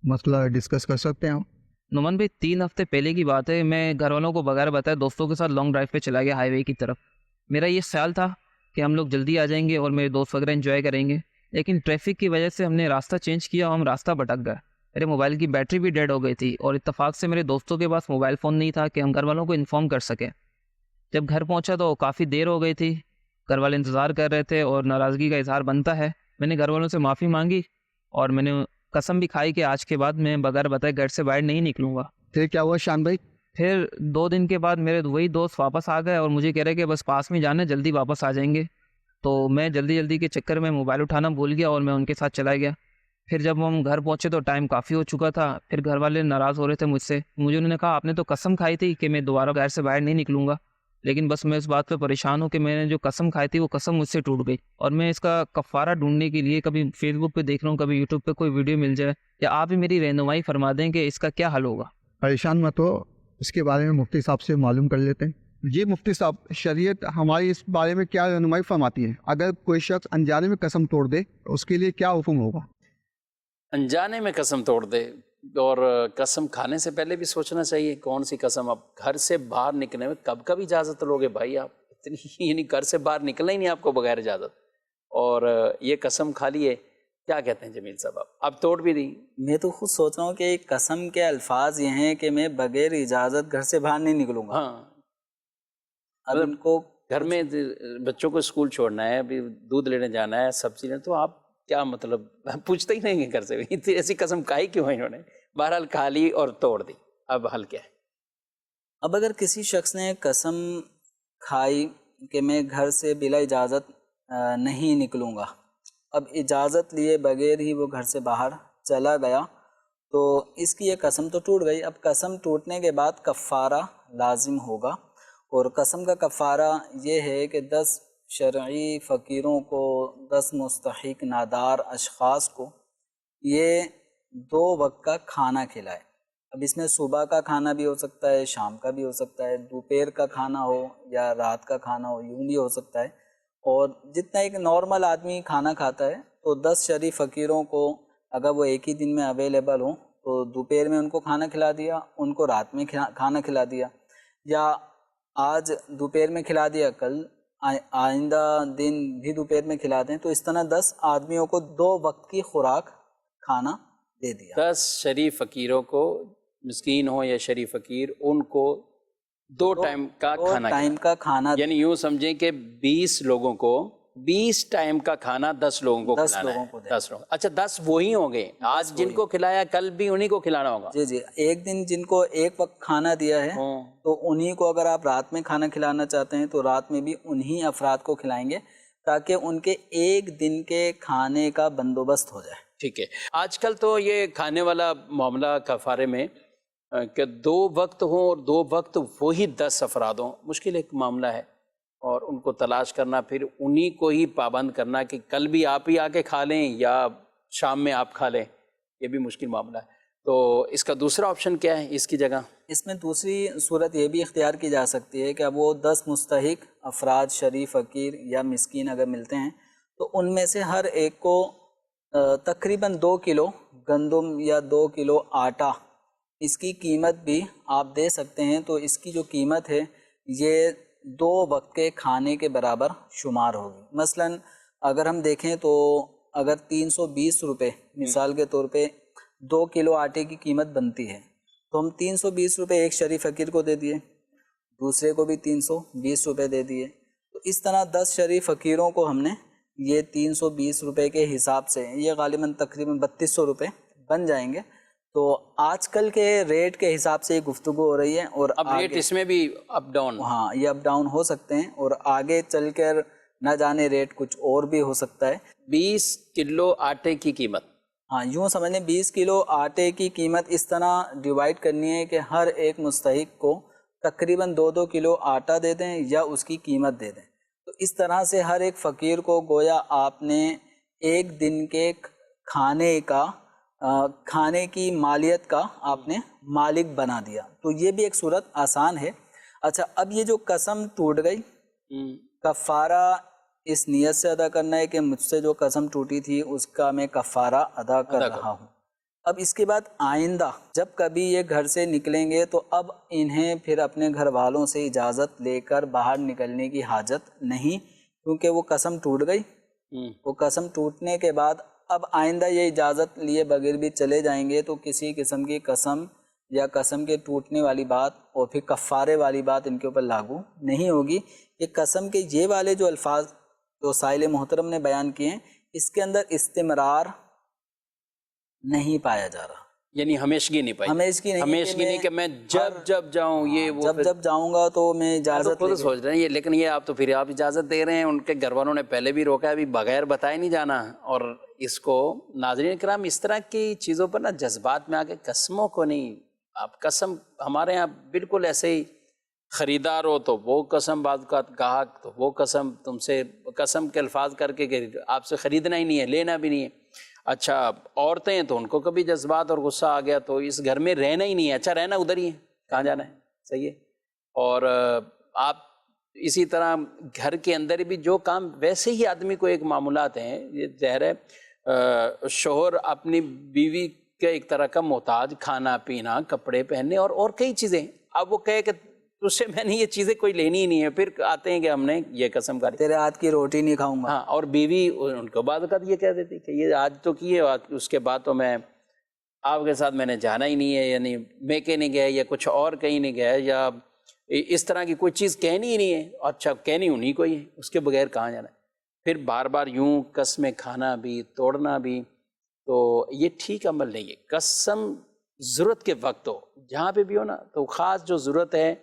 مسئلہ ڈسکس کر سکتے ہیں ہم۔ نعمان بھی 3 ہفتے پہلے کی بات ہے، میں گھر والوں کو بغیر بتائے دوستوں کے ساتھ لانگ ڈرائیو پہ چلا گیا ہائی وے کی طرف۔ میرا یہ خیال تھا کہ ہم لوگ جلدی آ جائیں گے اور میرے دوست وغیرہ انجوائے کریں گے، لیکن ٹریفک کی وجہ سے ہم نے راستہ چینج کیا اور ہم راستہ بھٹک گئے۔ میرے موبائل کی بیٹری بھی ڈیڈ ہو گئی تھی اور اتفاق سے میرے دوستوں کے پاس موبائل فون نہیں تھا کہ ہم گھر والوں کو انفارم کر سکیں۔ جب گھر پہنچا تو کافی دیر ہو گئی تھی، گھر والے انتظار کر رہے تھے اور ناراضگی کا اظہار بنتا ہے۔ میں نے گھر والوں سے معافی مانگی اور میں نے قسم بھی کھائی کہ آج کے بعد میں بغیر بتائے گھر سے باہر نہیں نکلوں گا۔ پھر کیا ہوا شان بھائی؟ پھر 2 دن کے بعد میرے وہی دوست واپس آ گئے اور مجھے کہہ رہے کہ بس پاس میں جانا ہے، جلدی واپس آ جائیں گے۔ تو میں جلدی کے چکر میں موبائل اٹھانا بھول گیا اور میں ان کے ساتھ چلا گیا۔ پھر جب ہم گھر پہنچے تو ٹائم کافی ہو چکا تھا۔ پھر گھر والے ناراض ہو رہے تھے مجھ سے، مجھے انہوں نے کہا آپ نے تو قسم کھائی تھی کہ میں دوبارہ گھر سے باہر نہیں نکلوں گا، لیکن بس میں اس بات پہ پریشان ہوں کہ میں نے جو قسم کھائی تھی وہ قسم مجھ سے ٹوٹ گئی، اور میں اس کا کفارہ ڈھونڈنے کے لیے کبھی فیس بک پہ دیکھ رہا ہوں، کبھی یوٹیوب پہ کوئی ویڈیو مل جائے، یا آپ بھی میری رہنمائی فرما دیں کہ اس کا کیا حل ہوگا۔ پریشان مت ہو، اس کے بارے میں مفتی صاحب سے معلوم کر لیتے ہیں۔ جی مفتی صاحب، شریعت ہماری اس بارے میں کیا رہنمائی فرماتی ہے؟ اگر کوئی شخص انجانے میں قسم توڑ دے اس کے لیے کیا حکم ہوگا؟ انجانے میں قسم توڑ دے، اور قسم کھانے سے پہلے بھی سوچنا چاہیے کون سی قسم۔ اب گھر سے باہر نکلنے میں کب اجازت لوگے بھائی آپ؟ اتنی یعنی گھر سے باہر نکلنا ہی نہیں آپ کو بغیر اجازت، اور یہ قسم کھا لیے۔ کیا کہتے ہیں جمیل صاحب؟ آپ توڑ بھی دی؟ میں تو خود سوچ رہا ہوں کہ قسم کے الفاظ یہ ہیں کہ میں بغیر اجازت گھر سے باہر نہیں نکلوں گا۔ ہاں، اب ان کو گھر میں بچوں کو اسکول چھوڑنا ہے، ابھی دودھ لینے جانا ہے، سبزی لینے، تو آپ کیا مطلب پوچھتے ہی نہیں ہیں گھر سے ایسی قسم کھائی کیوں ہے انہوں نے؟ بہرحال کھا لی اور توڑ دی، اب حل کیا ہے؟ اب اگر کسی شخص نے قسم کھائی کہ میں گھر سے بلا اجازت نہیں نکلوں گا، اب اجازت لیے بغیر ہی وہ گھر سے باہر چلا گیا، تو اس کی یہ قسم تو ٹوٹ گئی۔ اب قسم ٹوٹنے کے بعد کفارہ لازم ہوگا، اور قسم کا کفارہ یہ ہے کہ 10 شرعی فقیروں کو، 10 مستحق نادار اشخاص کو یہ 2 وقت کا کھانا کھلائے۔ اب اس میں صبح کا کھانا بھی ہو سکتا ہے، شام کا بھی ہو سکتا ہے، دوپہر کا کھانا ہو یا رات کا کھانا ہو، یوں بھی ہو سکتا ہے۔ اور جتنا ایک نارمل آدمی کھانا کھاتا ہے، تو 10 شرعی فقیروں کو اگر وہ ایک ہی دن میں اویلیبل ہوں تو دوپہر میں ان کو کھانا کھلا دیا، ان کو رات میں کھانا کھلا دیا، یا آج دوپہر میں کھلا دیا، کل آئندہ دن بھی دوپہر میں کھلا دیں، تو اس طرح 10 آدمیوں کو 2 وقت کی خوراک کھانا دے دیا۔ 10 شریف فقیروں کو، مسکین ہو یا شریف فقیر، ان کو 2 ٹائم کا کھانا یعنی یوں سمجھیں کہ 20 لوگوں کو 20 ٹائم کا کھانا 10 لوگوں کو کھلانا ہے۔ 10 لوگ، اچھا 10 وہی ہوں گے، آج جن کو کھلایا کل بھی انہی کو کھلانا ہوگا؟ جی جی، ایک دن جن کو ایک وقت کھانا دیا ہے تو انہی کو، اگر آپ رات میں کھانا کھلانا چاہتے ہیں تو رات میں بھی انہی افراد کو کھلائیں گے، تاکہ ان کے ایک دن کے کھانے کا بندوبست ہو جائے۔ ٹھیک ہے۔ آج کل تو یہ کھانے والا معاملہ کفارے میں کہ 2 وقت ہوں اور 2 وقت وہی 10 افراد ہوں، مشکل ایک معاملہ ہے، اور ان کو تلاش کرنا، پھر انہی کو ہی پابند کرنا کہ کل بھی آپ ہی آ کے کھا لیں یا شام میں آپ کھا لیں، یہ بھی مشکل معاملہ ہے۔ تو اس کا دوسرا آپشن کیا ہے اس کی جگہ؟ اس میں دوسری صورت یہ بھی اختیار کی جا سکتی ہے کہ اب وہ 10 مستحق افراد، شریف فقیر یا مسکین اگر ملتے ہیں، تو ان میں سے ہر ایک کو تقریباً 2 کلو گندم یا 2 کلو آٹا، اس کی قیمت بھی آپ دے سکتے ہیں۔ تو اس کی جو قیمت ہے یہ 2 وقت کے کھانے کے برابر شمار ہوگی۔ مثلا اگر ہم دیکھیں تو اگر 320 روپے مثال کے طور پہ 2 کلو آٹے کی قیمت بنتی ہے، تو ہم 320 روپے ایک شریف فقیر کو دے دیے، دوسرے کو بھی 320 روپے دے دیے، تو اس طرح 10 شریف فقیروں کو ہم نے یہ 320 روپے کے حساب سے، یہ غالباً تقریباً 3200 روپے بن جائیں گے۔ تو آج کل کے ریٹ کے حساب سے یہ گفتگو ہو رہی ہے، اور اب ریٹ اس میں بھی اپ ڈاؤن، ہاں یہ اپ ڈاؤن ہو سکتے ہیں، اور آگے چل کر نہ جانے ریٹ کچھ اور بھی ہو سکتا ہے۔ 20 کلو آٹے کی قیمت ہاں یوں سمجھ لیں 20 کلو آٹے کی قیمت اس طرح ڈیوائڈ کرنی ہے کہ ہر ایک مستحق کو تقریباً 2 کلو آٹا دے دیں یا اس کی قیمت دے دیں. تو اس طرح سے ہر ایک فقیر کو گویا آپ نے ایک دن کے کھانے کی مالیت کا آپ نے مالک بنا دیا. تو یہ بھی ایک صورت آسان ہے. اچھا اب یہ جو قسم ٹوٹ گئی، کفارہ اس نیت سے ادا کرنا ہے کہ مجھ سے جو قسم ٹوٹی تھی اس کا میں کفارہ ادا کر رہا ہوں. اب اس کے بعد آئندہ جب کبھی یہ گھر سے نکلیں گے تو اب انہیں پھر اپنے گھر والوں سے اجازت لے کر باہر نکلنے کی حاجت نہیں، کیونکہ وہ قسم ٹوٹ گئی. وہ قسم ٹوٹنے کے بعد اب آئندہ یہ اجازت لیے بغیر بھی چلے جائیں گے تو کسی قسم کی قسم یا قسم کے ٹوٹنے والی بات اور پھر کفارے والی بات ان کے اوپر لاگو نہیں ہوگی. یہ قسم کے یہ والے جو الفاظ جو سائل محترم نے بیان کیے ہیں اس کے اندر استمرار نہیں پایا جا رہا، یعنی ہمیشگی نہیں پائی، ہمیشگی نہیں کہ میں جب جاؤں یہ وہ جب جاؤں گا تو میں اجازت خود سوچ رہے ہیں یہ، لیکن یہ آپ تو پھر آپ اجازت دے رہے ہیں. ان کے گھر والوں نے پہلے بھی روکا ہے، ابھی بغیر بتائے نہیں جانا. اور اس کو ناظرین کرام اس طرح کی چیزوں پر نا جذبات میں آ کے قسموں کو نہیں، آپ قسم ہمارے یہاں بالکل ایسے ہی خریدار ہو تو وہ قسم، بعض کا گاہک تو وہ قسم، تم سے قسم کے الفاظ کر کے کہ آپ سے خریدنا ہی نہیں ہے، لینا بھی نہیں ہے. اچھا عورتیں ہیں تو ان کو کبھی جذبات اور غصہ آ گیا تو اس گھر میں رہنا ہی نہیں ہے، اچھا رہنا ادھر ہی ہے، کہاں جانا ہے، صحیح ہے. اور آپ اسی طرح گھر کے اندر بھی جو کام ویسے ہی آدمی کو ایک معمولات ہیں، یہ ظاہر ہے شوہر اپنی بیوی کے ایک طرح کا محتاج، کھانا پینا کپڑے پہننے اور کئی چیزیں. اب وہ کہے کہ تجھ سے میں نے یہ چیزیں کوئی لینی ہی نہیں ہے، پھر آتے ہیں کہ ہم نے یہ قسم کاری تیرے ہاتھ کی روٹی نہیں کھاؤں گا. ہاں، اور بیوی ان کو بعد اوقات یہ کہہ دیتی کہ یہ آج تو کیے، اس کے بعد تو میں آپ کے ساتھ میں نے جانا ہی نہیں ہے، یعنی میں کہ نہیں گئے یا کچھ اور کہیں نہیں گئے یا اس طرح کی کوئی چیز کہنی ہی نہیں ہے. اچھا کہنی انہیں کو ہی ہے، اس کے بغیر کہاں جانا ہے. پھر بار بار یوں قسمیں کھانا بھی توڑنا بھی، تو یہ ٹھیک عمل نہیں ہے. قسم ضرورت کے وقت ہو، جہاں پہ بھی ہو نا، تو خاص جو ضرورت ہے،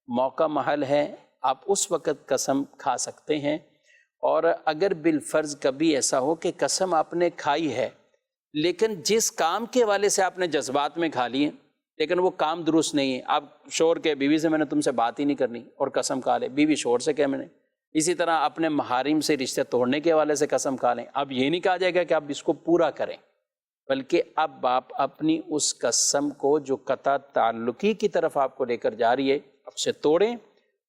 موقع محل ہے، آپ اس وقت قسم کھا سکتے ہیں. اور اگر بالفرض کبھی ایسا ہو کہ قسم آپ نے کھائی ہے لیکن جس کام کے حوالے سے آپ نے جذبات میں کھا لی ہے لیکن وہ کام درست نہیں ہے، آپ شوہر کے بیوی سے میں نے تم سے بات ہی نہیں کرنی اور قسم کھا لے، بیوی شوہر سے کہ میں نے، اسی طرح اپنے محارم سے رشتے توڑنے کے حوالے سے قسم کھا لیں. اب یہ نہیں کہا جائے گا کہ آپ اس کو پورا کریں، بلکہ اب آپ اپنی اس قسم کو جو قطع تعلقی کی طرف آپ کو لے کر جا رہی ہے اب سے توڑیں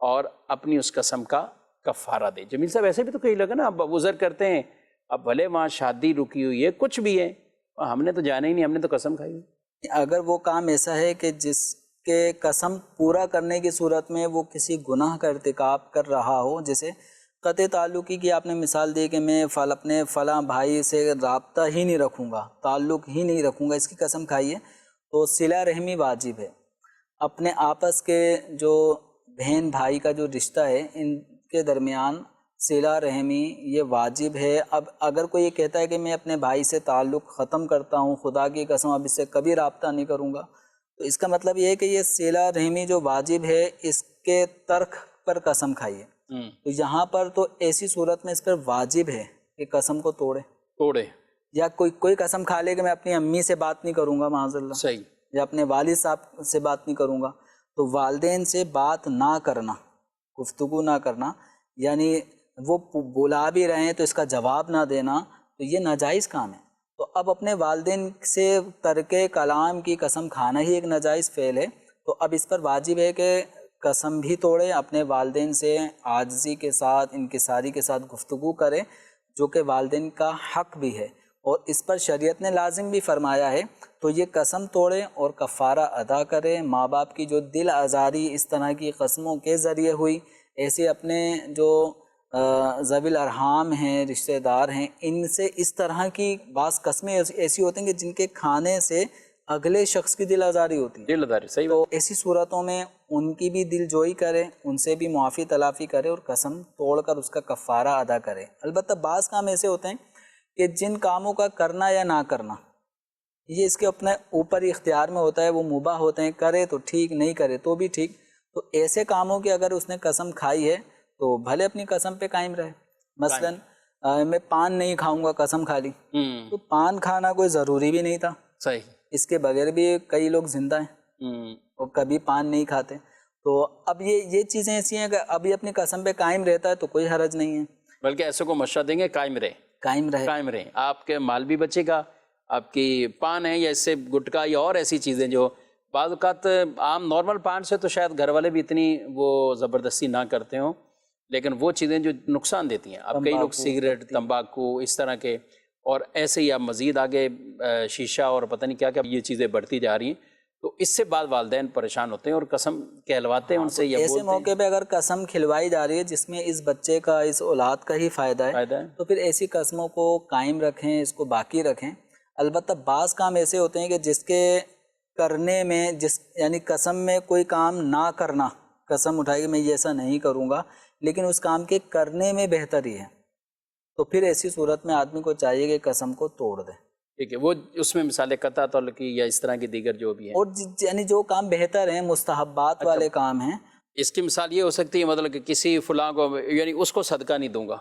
اور اپنی اس قسم کا کفارہ دیں. جمیل صاحب ایسے بھی تو کئی لوگ نا اب عذر کرتے ہیں، اب بھلے وہاں شادی رکی ہوئی ہے کچھ بھی ہے، ہم نے تو جانا ہی نہیں، ہم نے تو قسم کھائی ہوئی. اگر وہ کام ایسا ہے کہ جس کے قسم پورا کرنے کی صورت میں وہ کسی گناہ کا ارتکاب کر رہا ہو، جیسے قطع تعلقی کی آپ نے مثال دی کہ میں اپنے فلاں بھائی سے رابطہ ہی نہیں رکھوں گا، تعلق ہی نہیں رکھوں گا، اس کی قسم کھائی ہے، تو صلہ رحمی واجب ہے. اپنے آپس کے جو بہن بھائی کا جو رشتہ ہے ان کے درمیان صلہ رحمی یہ واجب ہے. اب اگر کوئی یہ کہتا ہے کہ میں اپنے بھائی سے تعلق ختم کرتا ہوں، خدا کی قسم اب اس سے کبھی رابطہ نہیں کروں گا، تو اس کا مطلب یہ ہے کہ یہ صلہ رحمی جو واجب ہے اس کے ترک پر قسم کھائی ہے. تو یہاں پر تو ایسی صورت میں اس پر واجب ہے کہ قسم کو توڑے، یا کوئی قسم کھا لے کہ میں اپنی امی سے بات نہیں کروں گا معاذ اللہ، صحیح، یا اپنے والد صاحب سے بات نہیں کروں گا، تو والدین سے بات نہ کرنا، گفتگو نہ کرنا، یعنی وہ بلا بھی رہے ہیں تو اس کا جواب نہ دینا، تو یہ ناجائز کام ہے. تو اب اپنے والدین سے ترک کلام کی قسم کھانا ہی ایک ناجائز فعل ہے، تو اب اس پر واجب ہے کہ قسم بھی توڑے، اپنے والدین سے عاجزی کے ساتھ، انکساری کے ساتھ گفتگو کرے، جو کہ والدین کا حق بھی ہے اور اس پر شریعت نے لازم بھی فرمایا ہے. تو یہ قسم توڑے اور کفارہ ادا کرے. ماں باپ کی جو دل آزاری اس طرح کی قسموں کے ذریعے ہوئی، ایسے اپنے جو ذوی الارحام ہیں، رشتہ دار ہیں، ان سے اس طرح کی بعض قسمیں ایسی ہوتی ہیں کہ جن کے کھانے سے اگلے شخص کی دل آزاری ہوتی ہے، دل آزاری، صحیح. تو ایسی صورتوں میں ان کی بھی دل جوئی کرے، ان سے بھی معافی تلافی کرے اور قسم توڑ کر اس کا کفارہ ادا کرے. البتہ بعض کام ایسے ہوتے ہیں کہ جن کاموں کا کرنا یا نہ کرنا یہ اس کے اپنے اوپر ہی اختیار میں ہوتا ہے، وہ مباح ہوتے ہیں، کرے تو ٹھیک، نہیں کرے تو بھی ٹھیک. تو ایسے کاموں کی اگر اس نے قسم کھائی ہے تو بھلے اپنی قسم پہ قائم رہے. مثلا میں پان نہیں کھاؤں گا قسم کھا لی، تو پان کھانا کوئی ضروری بھی نہیں تھا، صحیح. اس کے بغیر بھی کئی لوگ زندہ ہیں اور کبھی پان نہیں کھاتے. تو اب یہ چیزیں ایسی ہیں کہ ابھی اپنی قسم پہ قائم رہتا ہے تو کوئی حرج نہیں ہے، بلکہ ایسے کو مشورہ دیں گے قائم رہے، قائم رہیں. آپ کے مال بھی بچے گا، آپ کی پان ہے یا اس سے گٹکا یا اور ایسی چیزیں جو بعض اوقات عام نارمل پان سے تو شاید گھر والے بھی اتنی وہ زبردستی نہ کرتے ہوں، لیکن وہ چیزیں جو نقصان دیتی ہیں، اب کئی لوگ سگریٹ، تمباکو اس طرح کے، اور ایسے ہی آپ مزید آگے شیشہ اور پتہ نہیں کیا کیا یہ چیزیں بڑھتی جا رہی ہیں، تو اس سے بعد والدین پریشان ہوتے ہیں اور قسم کہلواتے ہیں ان سے، یا ایسے موقع پہ اگر قسم کھلوائی جا رہی ہے جس میں اس بچے کا، اس اولاد کا ہی فائدہ ہے تو پھر ایسی قسموں کو قائم رکھیں، اس کو باقی رکھیں. البتہ بعض کام ایسے ہوتے ہیں کہ جس کے کرنے میں یعنی قسم میں کوئی کام نہ کرنا، قسم اٹھائی کہ میں یہ ایسا نہیں کروں گا، لیکن اس کام کے کرنے میں بہتری ہے، تو پھر ایسی صورت میں آدمی کو چاہیے کہ قسم کو توڑ دے. ٹھیک ہے، وہ اس میں مثال قطع تعلقی یا اس طرح کی دیگر جو بھی ہیں، اور یعنی جو کام بہتر ہیں، مستحبات والے کام ہیں. اس کی مثال یہ ہو سکتی ہے مطلب کہ کسی فلاں کو، یعنی اس کو صدقہ نہیں دوں گا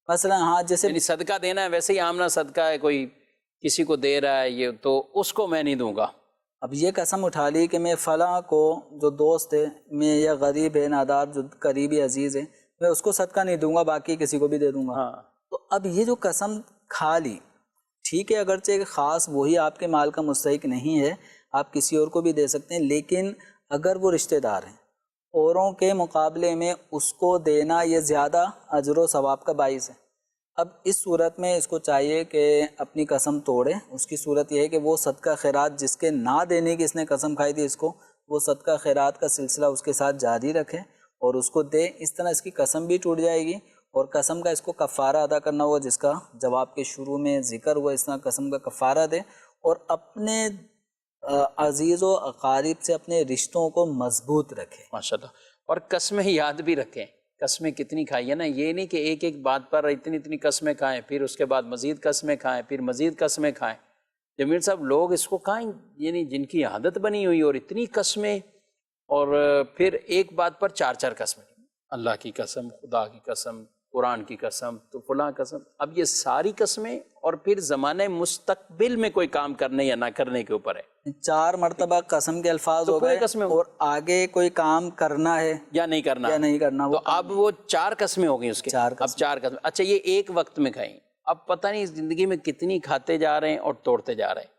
مثلا، ہاں جیسے یعنی صدقہ دینا ہے، ویسے ہی آمنا صدقہ ہے، کوئی کسی کو دے رہا ہے یہ، تو اس کو میں نہیں دوں گا. اب یہ قسم اٹھا لی کہ میں فلاں کو جو دوست ہے میں، یا غریب ہے، نادار جو قریبی عزیز ہے، میں اس کو صدقہ نہیں دوں گا، باقی کسی کو بھی دے دوں گا. تو اب یہ جو قسم کھا لی، ٹھیک ہے، اگرچہ خاص وہی آپ کے مال کا مستحق نہیں ہے، آپ کسی اور کو بھی دے سکتے ہیں، لیکن اگر وہ رشتہ دار ہیں، اوروں کے مقابلے میں اس کو دینا یہ زیادہ اجر و ثواب کا باعث ہے. اب اس صورت میں اس کو چاہیے کہ اپنی قسم توڑے. اس کی صورت یہ ہے کہ وہ صدقہ خیرات جس کے نہ دینے کی اس نے قسم کھائی تھی، اس کو وہ صدقہ خیرات کا سلسلہ اس کے ساتھ جاری رکھے اور اس کو دے. اس طرح اس کی قسم بھی ٹوٹ جائے گی اور قسم کا اس کو کفارہ ادا کرنا ہوگا، جس کا جواب کے شروع میں ذکر ہوا. اس طرح قسم کا کفارہ دے اور اپنے عزیز و اقارب سے اپنے رشتوں کو مضبوط رکھے. ماشاءاللہ. اور قسمیں یاد بھی رکھیں، قسمیں کتنی کھائی ہے نا، یہ نہیں کہ ایک ایک بات پر اتنی قسمیں کھائیں، پھر اس کے بعد مزید قسمیں کھائیں، پھر مزید قسمیں کھائیں. جمیل صاحب، لوگ اس کو کھائیں یعنی جن کی عادت بنی ہوئی اور اتنی قسمیں، اور پھر ایک بات پر چار قسمیں، اللہ کی قسم، خدا کی قسم، قرآن کی قسم، تو فلاں قسم. اب یہ ساری قسمیں اور پھر زمانہ مستقبل میں کوئی کام کرنے یا نہ کرنے کے اوپر ہے. 4 مرتبہ قسم کے الفاظ ہو گئے اور آگے کوئی کام کرنا ہے یا نہیں کرنا، تو اب وہ 4 قسمیں ہو گئی اس کے. اب 4 قسمیں. اچھا، یہ ایک وقت میں کھائیں، اب پتہ نہیں زندگی میں کتنی کھاتے جا رہے ہیں اور توڑتے جا رہے ہیں.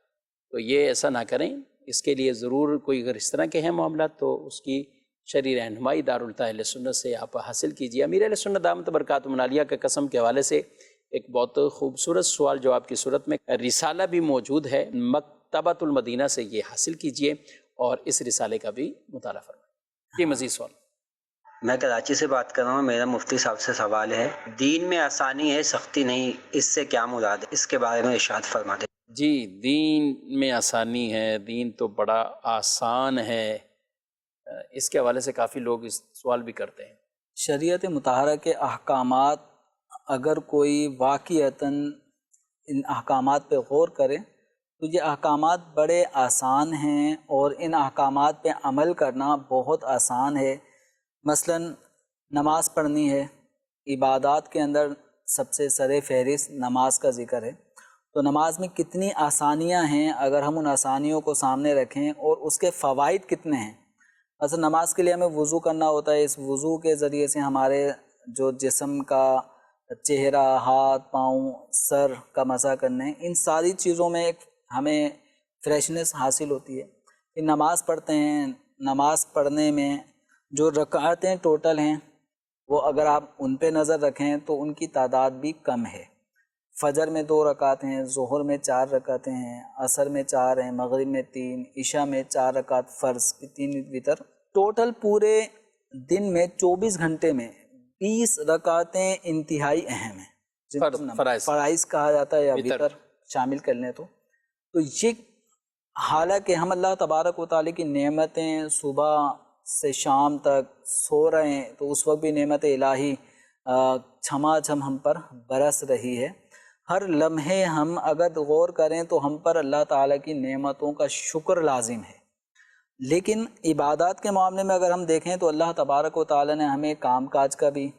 تو یہ ایسا نہ کریں. اس کے لیے ضرور کوئی اگر اس طرح کے ہیں معاملات تو اس کی شرعی رہنمائی دارالفتہ اہل سنت سے آپ حاصل کیجیے. امیر اہل سنت دامت برکاتہم العالیہ کے قسم کے حوالے سے ایک بہت خوبصورت سوال جواب کی صورت میں رسالہ بھی موجود ہے، مکتبۃ المدینہ سے یہ حاصل کیجیے اور اس رسالے کا بھی مطالعہ فرمائیں. یہ مزید سوال. میں کراچی سے بات کر رہا ہوں. میرا مفتی صاحب سے سوال ہے، دین میں آسانی ہے، سختی نہیں، اس سے کیا مراد ہے؟ اس کے بارے میں ارشاد فرما دیں. جی، دین میں آسانی ہے، دین تو بڑا آسان ہے. اس کے حوالے سے کافی لوگ اس سوال بھی کرتے ہیں. شریعت مطہرہ کے احکامات، اگر کوئی واقعتاً ان احکامات پہ غور کرے تو یہ احکامات بڑے آسان ہیں اور ان احکامات پہ عمل کرنا بہت آسان ہے. مثلا نماز پڑھنی ہے، عبادات کے اندر سب سے سر فہرست نماز کا ذکر ہے، تو نماز میں کتنی آسانیاں ہیں اگر ہم ان آسانیوں کو سامنے رکھیں، اور اس کے فوائد کتنے ہیں. مثلا نماز کے لیے ہمیں وضو کرنا ہوتا ہے، اس وضو کے ذریعے سے ہمارے جو جسم کا چہرہ، ہاتھ، پاؤں، سر کا مسح کرنے، ان ساری چیزوں میں ایک ہمیں فریشنس حاصل ہوتی ہے. نماز پڑھتے ہیں، نماز پڑھنے میں جو رکعتیں ٹوٹل ہیں وہ اگر آپ ان پہ نظر رکھیں تو ان کی تعداد بھی کم ہے. فجر میں 2 رکعت ہیں، ظہر میں 4 رکعتیں ہیں، عصر میں 4 ہیں، مغرب میں 3، عشاء میں 4 رکعت فرض، 3 وتر. ٹوٹل پورے دن میں 24 گھنٹے میں 20 رکعتیں انتہائی اہم ہیں، جن کو فرائض کہا جاتا ہے یا وتر شامل کر لیں تو یہ حالانکہ ہم اللہ تبارک و تعالیٰ کی نعمتیں صبح سے شام تک سو رہے ہیں تو اس وقت بھی نعمت الہی چھما چھم ہم پر برس رہی ہے. ہر لمحے ہم اگر غور کریں تو ہم پر اللہ تعالیٰ کی نعمتوں کا شکر لازم ہے. لیکن عبادات کے معاملے میں اگر ہم دیکھیں تو اللہ تبارک و تعالیٰ نے ہمیں کام کاج کا بھی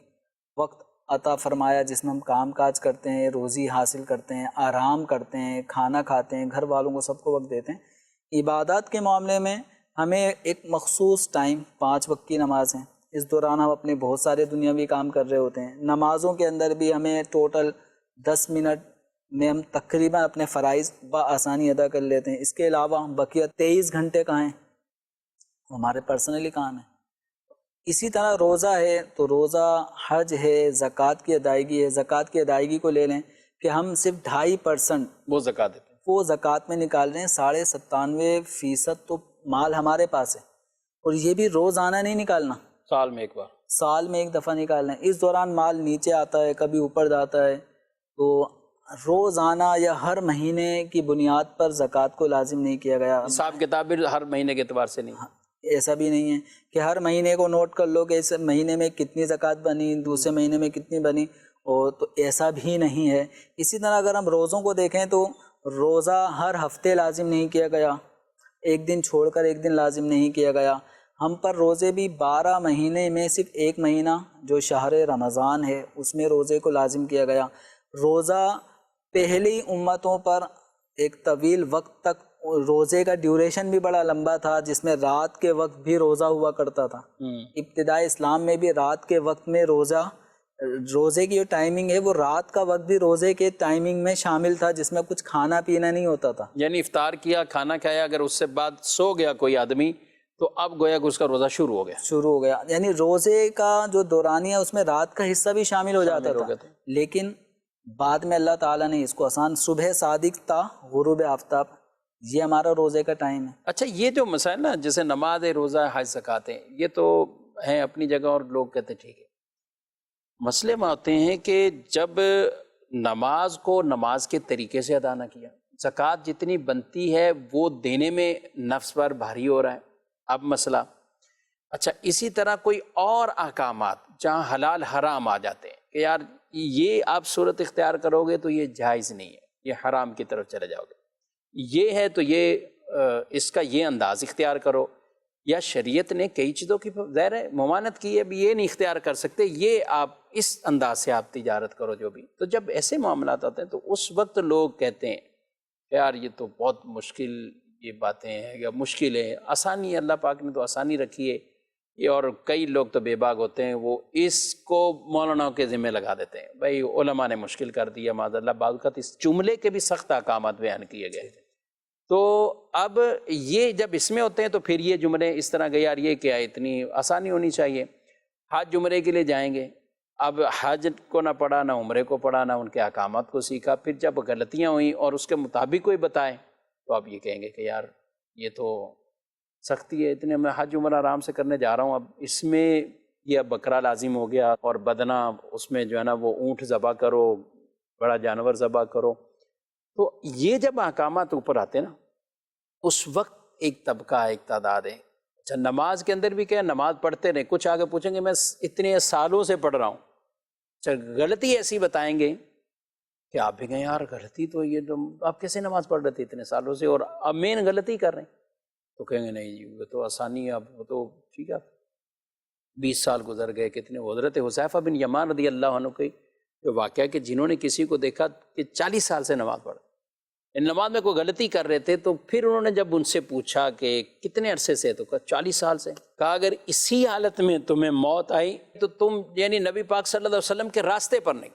وقت عطا فرمایا جس میں ہم کام کاج کرتے ہیں، روزی حاصل کرتے ہیں، آرام کرتے ہیں، کھانا کھاتے ہیں، گھر والوں کو سب کو وقت دیتے ہیں۔ عبادات کے معاملے میں ہمیں ایک مخصوص ٹائم، 5 وقت کی نماز ہیں، اس دوران ہم اپنے بہت سارے دنیاوی کام کر رہے ہوتے ہیں۔ نمازوں کے اندر بھی ہمیں ٹوٹل 10 منٹ میں ہم تقریباً اپنے فرائض بآسانی ادا کر لیتے ہیں۔ اس کے علاوہ بقیہ 23 گھنٹے کہاں ہیں، ہمارے پرسنلی کام ہیں۔ اسی طرح روزہ ہے تو روزہ، حج ہے، زکوٰۃ کی ادائیگی ہے۔ زکوٰۃ کی ادائیگی کو لے لیں کہ ہم صرف 2.5% وہ زکوٰۃ دیتے ہیں، وہ زکوٰۃ میں نکال رہے ہیں، 97.5% تو مال ہمارے پاس ہے، اور یہ بھی روزانہ نہیں نکالنا، سال میں ایک بار۔ سال میں ایک دفعہ نکالنا ہے۔ اس دوران مال نیچے آتا ہے، کبھی اوپر جاتا ہے، تو روزانہ یا ہر مہینے کی بنیاد پر زکوٰۃ کو لازم نہیں کیا گیا۔ حساب کتاب بھی ہر مہینے کے اعتبار سے نہیں، ایسا بھی نہیں ہے کہ ہر مہینے کو نوٹ کر لو کہ اس مہینے میں کتنی زکوٰۃ بنی، دوسرے مہینے میں کتنی بنی، اور تو ایسا بھی نہیں ہے۔ اسی طرح اگر ہم روزوں کو دیکھیں تو روزہ ہر ہفتے لازم نہیں کیا گیا، ایک دن چھوڑ کر ایک دن لازم نہیں کیا گیا۔ ہم پر روزے بھی 12 مہینے میں صرف ایک مہینہ جو شہر رمضان ہے اس میں روزے کو لازم کیا گیا۔ روزہ پہلی امتوں پر ایک طویل وقت تک روزے کا ڈیوریشن بھی بڑا لمبا تھا، جس میں رات کے وقت بھی روزہ ہوا کرتا تھا۔ ابتدائی اسلام میں بھی رات کے وقت میں روزے کی جو ٹائمنگ ہے وہ رات کا وقت بھی روزے کے ٹائمنگ میں شامل تھا، جس میں کچھ کھانا پینا نہیں ہوتا تھا۔ یعنی افطار کیا، کھانا کھایا، اگر اس سے بعد سو گیا کوئی آدمی تو اب گویا کہ اس کا روزہ شروع ہو گیا۔ یعنی روزے کا جو دورانیہ اس میں رات کا حصہ بھی شامل ہو جاتا تھا، لیکن بعد میں اللہ تعالیٰ نے اس کو آسان، صبح صادق تا غروب آفتاب، یہ ہمارا روزے کا ٹائم ہے۔ اچھا، یہ جو مسائل نا جیسے نماز ہے، روزہ ہے، حج زکوٰۃ ہے، یہ تو ہیں اپنی جگہ اور لوگ کہتے ہیں ٹھیک ہے۔ مسئلے میں آتے ہیں کہ جب نماز کو نماز کے طریقے سے ادا نہ کیا، زکوٰۃ جتنی بنتی ہے وہ دینے میں نفس پر بھاری ہو رہا ہے، اب مسئلہ۔ اچھا، اسی طرح کوئی اور احکامات جہاں حلال حرام آ جاتے ہیں کہ یار یہ آپ صورت اختیار کرو گے تو یہ جائز نہیں ہے، یہ حرام کی طرف چلے جاؤ گے، یہ ہے تو یہ اس کا یہ انداز اختیار کرو، یا شریعت نے کئی چیزوں کی ظاہر ہے ممانعت کی ہے، بھی یہ نہیں اختیار کر سکتے، یہ آپ اس انداز سے آپ تجارت کرو جو بھی۔ تو جب ایسے معاملات آتے ہیں تو اس وقت لوگ کہتے ہیں کہ یار یہ تو بہت مشکل یہ باتیں ہیں یا مشکل ہے، آسانی اللہ پاک نے تو آسانی رکھی ہے یہ، اور کئی لوگ تو بے باک ہوتے ہیں، وہ اس کو مولانا کے ذمہ لگا دیتے ہیں، بھائی علماء نے مشکل کر دیا، معاذ اللہ۔ بعض اوقات اس جملے کے بھی سخت احکامات بیان کیے گئے، تو اب یہ جب اس میں ہوتے ہیں تو پھر یہ جملے اس طرح کہ یار یہ کیا ہے، اتنی آسانی ہونی چاہیے۔ حج عمرے کے لیے جائیں گے، اب حج کو نہ پڑھا، نہ عمرے کو پڑھا، نہ ان کے احکامات کو سیکھا، پھر جب غلطیاں ہوئیں اور اس کے مطابق کوئی بتائے تو آپ یہ کہیں گے کہ یار یہ تو سختی ہے، اتنے میں حج عمرہ آرام سے کرنے جا رہا ہوں، اب اس میں یہ بکرا لازم ہو گیا، اور بدنہ اس میں جو ہے نا وہ اونٹ ذبح کرو، بڑا جانور ذبح کرو۔ تو یہ جب احکامات اوپر آتے ہیں نا، اس وقت ایک طبقہ، ایک تعداد ہے۔ اچھا، نماز کے اندر بھی کیا، نماز پڑھتے رہے، کچھ آگے پوچھیں گے میں اتنے سالوں سے پڑھ رہا ہوں، اچھا غلطی ایسی بتائیں گے کہ آپ بھی کہیں یار غلطی تو یہ تو آپ کیسے نماز پڑھ رہے تھے اتنے سالوں سے اور اب مین غلطی کر رہے ہیں، تو کہیں گے نہیں جی وہ تو آسانی ہے، اب وہ تو ٹھیک ہے، 20 سال گزر گئے کتنے۔ حضرت حذیفہ بن یمان رضی اللہ عنہ کے جو واقعہ کہ جنہوں نے کسی کو دیکھا کہ 40 سال سے نماز پڑھ، نماز میں کوئی غلطی کر رہے تھے، تو پھر انہوں نے جب ان سے پوچھا کہ کتنے عرصے سے، تو کہا 40 سال سے۔ کہا اگر اسی حالت میں تمہیں موت آئی تو تم یعنی نبی پاک صلی اللہ علیہ وسلم کے راستے پر نہیں،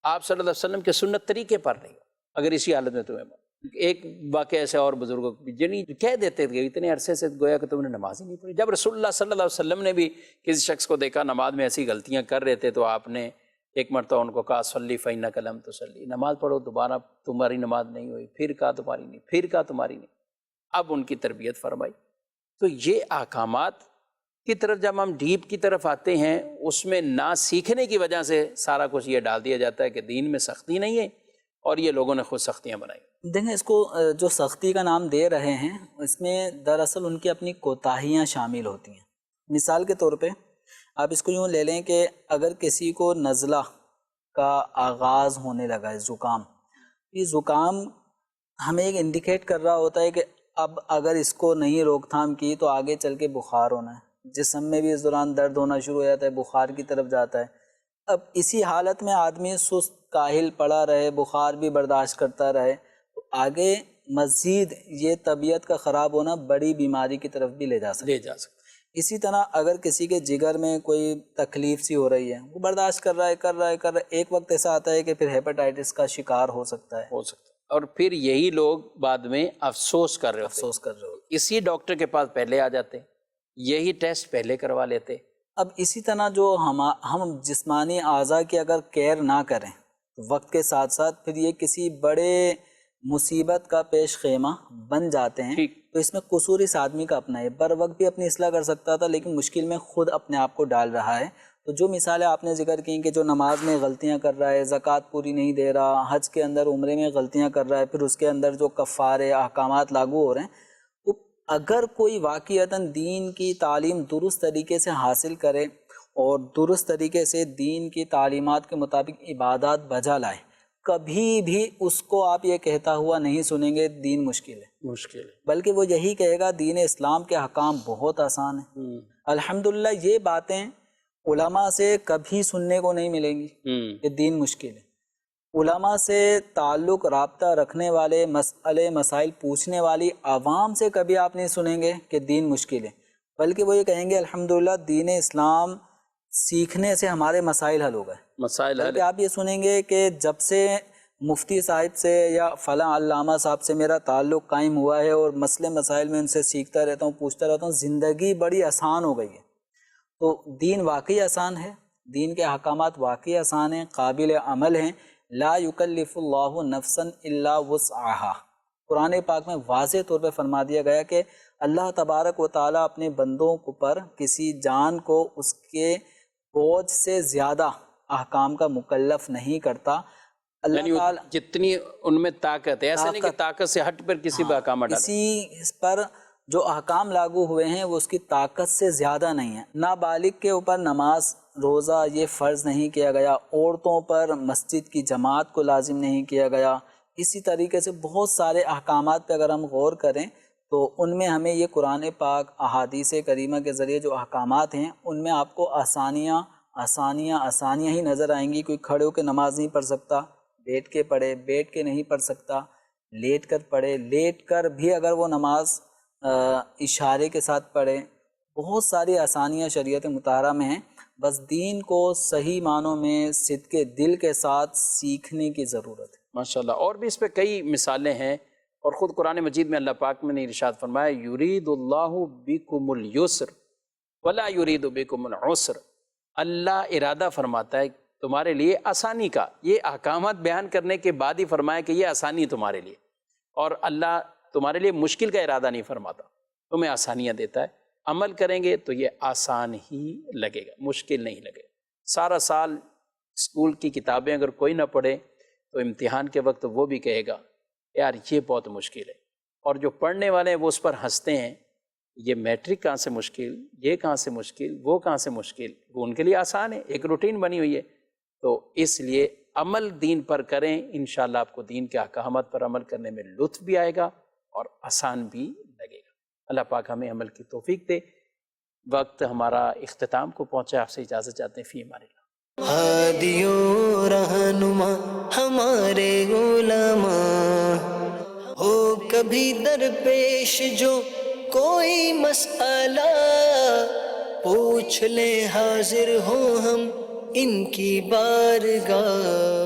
آپ صلی اللہ علیہ وسلم کے سنت طریقے پر نہیں، اگر اسی حالت میں تمہیں موت۔ ایک واقعہ ایسے اور بزرگوں یعنی کہہ دیتے تھے اتنے عرصے سے گویا کہ تم نے نماز ہی نہیں پڑھی۔ جب رسول اللہ صلی اللہ علیہ وسلم نے بھی کسی شخص کو دیکھا نماز میں ایسی غلطیاں کر رہے تھے، تو آپ نے ایک مرتبہ ان کو کہا صلی فإنک لم تصلی، نماز پڑھو، دوبارہ تمہاری نماز نہیں ہوئی، پھر کہا تمہاری نہیں، پھر کہا تمہاری نہیں، اب ان کی تربیت فرمائی۔ تو یہ احکامات کی طرف جب ہم ڈیپ کی طرف آتے ہیں، اس میں نہ سیکھنے کی وجہ سے سارا کچھ یہ ڈال دیا جاتا ہے کہ دین میں سختی نہیں ہے، اور یہ لوگوں نے خود سختیاں بنائی۔ دیکھیں اس کو جو سختی کا نام دے رہے ہیں، اس میں دراصل ان کی اپنی کوتاہیاں شامل ہوتی ہیں۔ مثال کے طور پہ آپ اس کو یوں لے لیں کہ اگر کسی کو نزلہ کا آغاز ہونے لگا ہے، زکام، یہ زکام ہمیں ایک انڈیکیٹ کر رہا ہوتا ہے کہ اب اگر اس کو نہیں روک تھام کی تو آگے چل کے بخار ہونا ہے، جسم میں بھی اس دوران درد ہونا شروع ہو جاتا ہے، بخار کی طرف جاتا ہے۔ اب اسی حالت میں آدمی سست کاہل پڑا رہے، بخار بھی برداشت کرتا رہے، تو آگے مزید یہ طبیعت کا خراب ہونا بڑی بیماری کی طرف بھی لے جا سکتا ہے۔ اسی طرح اگر کسی کے جگر میں کوئی تکلیف سی ہو رہی ہے، وہ برداشت کر رہا ہے، ایک وقت ایسا آتا ہے کہ پھر ہیپاٹائٹس کا شکار ہو سکتا ہے۔ اور پھر یہی لوگ بعد میں افسوس کر رہے ہوتے اسی ڈاکٹر کے پاس پہلے آ جاتے، یہی ٹیسٹ پہلے کروا لیتے۔ اب اسی طرح جو ہم جسمانی اعضاء کی اگر کیئر نہ کریں وقت کے ساتھ ساتھ، پھر یہ کسی بڑے مصیبت کا پیش خیمہ بن جاتے ہیں۔ تو اس میں قصور اس آدمی کا اپنا ہے، بر وقت بھی اپنی اصلاح کر سکتا تھا لیکن مشکل میں خود اپنے آپ کو ڈال رہا ہے۔ تو جو مثالیں آپ نے ذکر کی کہ جو نماز میں غلطیاں کر رہا ہے، زکوٰۃ پوری نہیں دے رہا، حج کے اندر عمرے میں غلطیاں کر رہا ہے، پھر اس کے اندر جو کفارے احکامات لاگو ہو رہے ہیں، تو اگر کوئی واقعتاً دین کی تعلیم درست طریقے سے حاصل کرے اور درست طریقے سے دین کی تعلیمات کے مطابق عبادات بجا لائے، کبھی بھی اس کو آپ یہ کہتا ہوا نہیں سنیں گے دین مشکل ہے، بلکہ وہ یہی کہے گا دین اسلام کے احکام بہت آسان ہیں۔ الحمدللہ یہ باتیں علماء سے کبھی سننے کو نہیں ملیں گی کہ دین مشکل ہے۔ علماء سے تعلق رابطہ رکھنے والے، مسائل پوچھنے والی عوام سے کبھی آپ نہیں سنیں گے کہ دین مشکل ہے، بلکہ وہ یہ کہیں گے الحمدللہ دین اسلام سیکھنے سے ہمارے مسائل حل ہو گئے۔ بلکہ آپ یہ سنیں گے کہ جب سے مفتی صاحب سے یا فلاں علامہ صاحب سے میرا تعلق قائم ہوا ہے اور مسئلے مسائل میں ان سے سیکھتا رہتا ہوں، پوچھتا رہتا ہوں، زندگی بڑی آسان ہو گئی ہے۔ تو دین واقعی آسان ہے، دین کے احکامات واقعی آسان ہیں، قابل عمل ہیں۔ لا یکلف اللہ نفسا الا وسعہا، قرآن پاک میں واضح طور پہ فرما دیا گیا کہ اللہ تبارک و تعالیٰ اپنے بندوں پر کسی جان کو اس کے بوجھ سے زیادہ احکام کا مکلف نہیں کرتا۔ اللہ تعالیٰ جتنی ان میں طاقت ہے، ایسا نہیں کہ طاقت سے ہٹ پر کسی پہ احکام ڈالے، کسی پر جو احکام لاگو ہوئے ہیں وہ اس کی طاقت سے زیادہ نہیں ہے۔ نابالغ کے اوپر نماز روزہ یہ فرض نہیں کیا گیا، عورتوں پر مسجد کی جماعت کو لازم نہیں کیا گیا۔ اسی طریقے سے بہت سارے احکامات پہ اگر ہم غور کریں تو ان میں ہمیں یہ قرآن پاک احادیث کریمہ کے ذریعے جو احکامات ہیں ان میں آپ کو آسانیاں ہی نظر آئیں گی۔ کوئی کھڑے ہو کے نماز نہیں پڑھ سکتا، بیٹھ کے پڑھے، بیٹھ کے نہیں پڑھ سکتا، لیٹ کر پڑھے، لیٹ کر بھی اگر وہ نماز اشارے کے ساتھ پڑھے، بہت ساری آسانیاں شریعت مطہرہ میں ہیں۔ بس دین کو صحیح معنوں میں صدق دل کے ساتھ سیکھنے کی ضرورت ہے۔ ماشاءاللہ، اور بھی اس پہ کئی مثالیں ہیں، اور خود قرآن مجید میں اللہ پاک نے ارشاد فرمایا یرید اللہ بکم الیسر ولا یرید بکم العسر، اللہ ارادہ فرماتا ہے تمہارے لیے آسانی کا۔ یہ احکامات بیان کرنے کے بعد ہی فرمایا کہ یہ آسانی تمہارے لیے، اور اللہ تمہارے لیے مشکل کا ارادہ نہیں فرماتا، تمہیں آسانیاں دیتا ہے۔ عمل کریں گے تو یہ آسان ہی لگے گا، مشکل نہیں لگے گا۔ سارا سال اسکول کی کتابیں اگر کوئی نہ پڑھے تو امتحان کے وقت وہ بھی کہے گا یار یہ بہت مشکل ہے، اور جو پڑھنے والے ہیں وہ اس پر ہنستے ہیں، یہ میٹرک کہاں سے مشکل، یہ کہاں سے مشکل، وہ کہاں سے مشکل، وہ ان کے لیے آسان ہے، ایک روٹین بنی ہوئی ہے۔ تو اس لیے عمل دین پر کریں، انشاءاللہ آپ کو دین کے احکامات پر عمل کرنے میں لطف بھی آئے گا اور آسان بھی لگے گا۔ اللہ پاک ہمیں عمل کی توفیق دے۔ وقت ہمارا اختتام کو پہنچا، آپ سے اجازت چاہتے ہیں، فی امان اللہ۔ ہادیوں رہنما ہمارے علماء، ہو کبھی درپیش جو کوئی مسئلہ، پوچھ لیں حاضر ہوں ہم ان کی بارگاہ۔